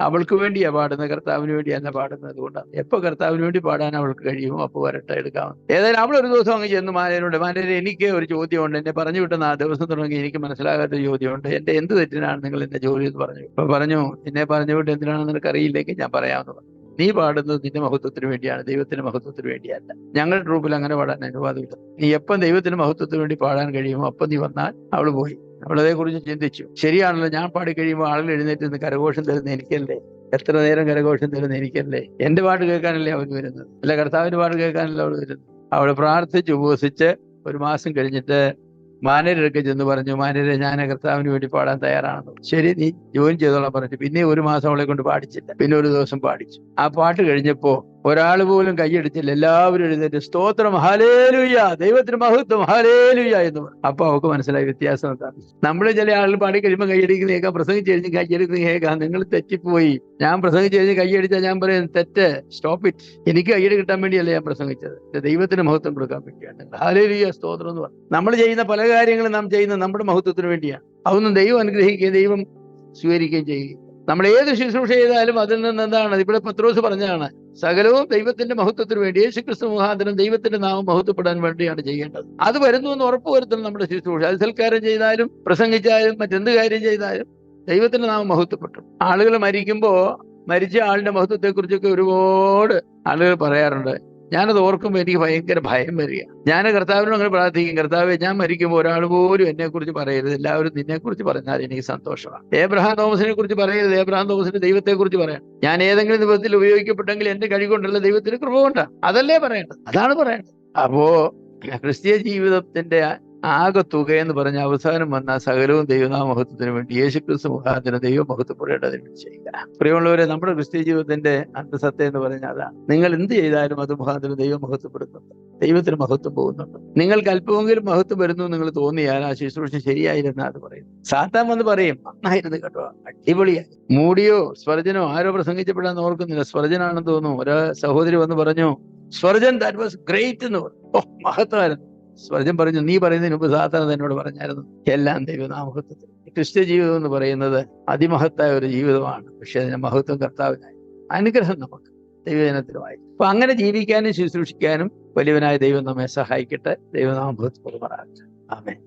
അവൾക്ക് വേണ്ടിയാ പാടുന്നത്, കർത്താവിന് വേണ്ടിയല്ല പാടുന്നത്. അതുകൊണ്ടാണ്. എപ്പോ കർത്താവിന് വേണ്ടി പാടാൻ അവൾക്ക് കഴിയുമോ അപ്പോൾ വരട്ടെ, എടുക്കാമെന്ന്. ഏതായാലും അവൾ ഒരു ദിവസം അങ്ങ് ചെന്ന് മാനേജരോട്, മാനേജർ എനിക്ക് ഒരു ചോദ്യമുണ്ട്, എന്നെ പറഞ്ഞു വിട്ടുന്ന ആ ദിവസം തുടങ്ങി എനിക്ക് മനസ്സിലാകാത്ത ചോദ്യമുണ്ട്, എന്റെ എന്ത് തെറ്റിനാണ് നിങ്ങൾ എന്റെ ജോലി എന്ന് പറഞ്ഞു. അപ്പൊ പറഞ്ഞു, എന്നെ പറഞ്ഞു വിട്ട് എന്തിനാണെന്ന് നിനക്ക് അറിയില്ലെങ്കിൽ ഞാൻ പറയാമെന്ന് പറഞ്ഞു. നീ പാടുന്നത് നിന്റെ മഹത്വത്തിന് വേണ്ടിയാണ്, ദൈവത്തിന്റെ മഹത്വത്തിന് വേണ്ടിയല്ല. ഞങ്ങളുടെ ട്രൂപ്പിൽ അങ്ങനെ പാടാൻ അനുവാദമില്ല. നീ എപ്പം ദൈവത്തിന്റെ മഹത്വത്തിന് വേണ്ടി പാടാൻ കഴിയുമോ അപ്പം നീ വന്നാൽ. അവള് പോയി. അവളതേ കുറിച്ച് ചിന്തിച്ചു. ശരിയാണല്ലോ, ഞാൻ പാടി കഴിയുമ്പോൾ ആളുകൾ എഴുന്നേറ്റ് നിന്ന് കരഘോഷം തരുന്ന എനിക്കല്ലേ, എത്ര നേരം കരഘോഷം തരുന്ന എനിക്കല്ലേ, എന്റെ പാട്ട് കേൾക്കാനല്ലേ അവൻ വരുന്നത്, അല്ല കർത്താവിന്റെ പാട്ട് കേൾക്കാനല്ലേ അവൾ വരുന്നത്. അവൾ പ്രാർത്ഥിച്ച് ഉപവസിച്ച് 1 മാസം കഴിഞ്ഞിട്ട് മാനേജരൊക്കെ ചെന്ന് പറഞ്ഞു, മാനേജരെ ഞാൻ കർത്താവിന് വേണ്ടി പാടാൻ തയ്യാറാണെന്ന്. ശരി, നീ ജോയിൻ ചെയ്തോളാൻ പറഞ്ഞു. പിന്നെ 1 മാസം അവളെ കൊണ്ട് പാടിച്ചില്ല. പിന്നെ ഒരു ദിവസം പാടിച്ചു. ആ പാട്ട് കഴിഞ്ഞപ്പോ ഒരാൾ പോലും കൈയടിച്ചില്ല. എല്ലാവരും എഴുന്നേറ്റ് സ്തോത്രം, ഹല്ലേലൂയ, ദൈവത്തിന് മഹത്വം, ഹല്ലേലൂയ എന്ന് പറഞ്ഞു. അപ്പൊ അവൾക്ക് മനസ്സിലായി വ്യത്യാസം എന്താണ്. നമ്മള് ചില ആളുകൾ പാടി കഴിയുമ്പോൾ കൈയടിക്കുന്ന കേൾക്കാം, പ്രസംഗിച്ച് കഴിഞ്ഞ് കൈയടിക്കുന്ന കേൾക്കാം. നിങ്ങൾ തെറ്റിപ്പോയി. ഞാൻ പ്രസംഗിച്ച് കഴിഞ്ഞ് കൈയടിച്ചാൽ ഞാൻ പറയുന്നത് തെറ്റ്, സ്റ്റോപ്പ് ഇറ്റ്. എനിക്ക് കൈയടി കിട്ടാൻ വേണ്ടിയല്ല ഞാൻ പ്രസംഗിച്ചത്, ദൈവത്തിന് മഹത്വം കൊടുക്കാൻ വേണ്ടിയാണ്. ഹല്ലേലൂയ സ്തോത്രം എന്ന് പറഞ്ഞു. നമ്മൾ ചെയ്യുന്ന പല കാര്യങ്ങളും നാം ചെയ്യുന്നത് നമ്മുടെ മഹത്വത്തിന് വേണ്ടിയാണ്. അതൊന്നും ദൈവം അനുഗ്രഹിക്കുകയും ദൈവം സ്വീകരിക്കുകയും ചെയ്യുകയും. നമ്മൾ ഏത് ശുശ്രൂഷ ചെയ്താലും അതിൽ നിന്ന് എന്താണ്, ഇവിടെ പത്രോസ് പറഞ്ഞതാണ്, സകലവും ദൈവത്തിന്റെ മഹത്വത്തിന് വേണ്ടി, യേശുക്രിസ്തു മുഖാന്തരം ദൈവത്തിന്റെ നാമം മഹത്വപ്പെടാൻ വേണ്ടിയാണ് ചെയ്യേണ്ടത്. അത് വരുന്നു എന്ന് ഉറപ്പുവരുത്തണം നമ്മുടെ ശുശ്രൂഷ. അത് സൽക്കാരം ചെയ്താലും പ്രസംഗിച്ചാലും മറ്റെന്ത് കാര്യം ചെയ്താലും ദൈവത്തിന്റെ നാമം മഹത്വപ്പെട്ടു. ആളുകൾ മരിക്കുമ്പോ മരിച്ച ആളുടെ മഹത്വത്തെക്കുറിച്ചൊക്കെ ഒരുപാട് ആളുകൾ പറയാറുണ്ട്. ഞാനത് ഓർക്കുമ്പോൾ എനിക്ക് ഭയങ്കര ഭയം വരിക. ഞാൻ കർത്താവിനോട് അങ്ങനെ പ്രാർത്ഥിക്കും, കർത്താവെ, ഞാൻ മരിക്കുമ്പോൾ ഒരാൾ പോലും എന്നെക്കുറിച്ച് പറയരുത്, എല്ലാവരും നിന്നെക്കുറിച്ച് പറഞ്ഞാൽ എനിക്ക് സന്തോഷമാണ്. ഏബ്രഹാം തോമസിനെ കുറിച്ച് പറയരുത്, ഏബ്രഹാം തോമസിന്റെ ദൈവത്തെക്കുറിച്ച് പറയാം. ഞാൻ ഏതെങ്കിലും വിധത്തിൽ ഉപയോഗിക്കപ്പെട്ടെങ്കിൽ എന്റെ കഴിവ് കൊണ്ടല്ല, ദൈവത്തിന് കൃപ കൊണ്ടാണ്. അതല്ലേ പറയേണ്ടത്, അതാണ് പറയേണ്ടത്. അപ്പോ ക്രിസ്തീയ ജീവിതത്തിന്റെ ആകെ തുക എന്ന് പറഞ്ഞ അവസാനം വന്ന സകലവും ദൈവനാമഹത്വത്തിന് വേണ്ടി യേശുക്രിസ്തു മുഖാന്തരം ദൈവം മഹത്വപ്പെടേണ്ടതിന് വേണ്ടി ചെയ്യുക. പ്രിയമുള്ളവരെ, നമ്മുടെ ക്രിസ്തീയ ജീവിതത്തിന്റെ അന്തസത്ത എന്ന് പറഞ്ഞാൽ അതാണ്. നിങ്ങൾ എന്ത് ചെയ്താലും അത് മുഖാന്തരം ദൈവം മഹത്വപ്പെടുന്നുണ്ട്, ദൈവത്തിന് മഹത്വം പോകുന്നുണ്ട്. നിങ്ങൾക്ക് അല്പമെങ്കിലും മഹത്വം വരുന്നു നിങ്ങൾ തോന്നിയാൽ ആ ശുശ്രൂഷ ശരിയായിരുന്നാ അത് പറയും. സാത്താൻ വന്ന് പറയും, നന്നായിരുന്നു കേട്ടോ, അടിപൊളിയായി. മൂടിയോ സ്വർജനോ ആരോ പ്രസംഗിച്ചപ്പെടാന്ന് ഓർക്കുന്നില്ല, സ്വർജനാണെന്ന് തോന്നുന്നു. ഒരു സഹോദരി വന്ന് പറഞ്ഞു, സ്വർജൻ ദാറ്റ് വാസ് ഗ്രേറ്റ് എന്ന് പറഞ്ഞു. ഓ, മഹത്വമായിരുന്നു. സ്വർജൻ പറഞ്ഞു, നീ പറയുന്നതിന് മുമ്പ് സാത്താൻ എന്നോട് പറഞ്ഞായിരുന്നു. എല്ലാം ദൈവനാമഹത്വത്തിൽ. ക്രിസ്ത്യ ജീവിതം എന്ന് പറയുന്നത് അതിമഹത്തായ ഒരു ജീവിതമാണ്. പക്ഷെ അതിന്റെ മഹത്വം കർത്താവിനായി, അനുഗ്രഹം നമുക്ക് ദൈവജനത്തിനുമായി. അപ്പൊ അങ്ങനെ ജീവിക്കാനും ശുശ്രൂഷിക്കാനും വലിയവനായ ദൈവം നമ്മെ സഹായിക്കട്ടെ. ദൈവനാമഹത്വം. ആമേൻ.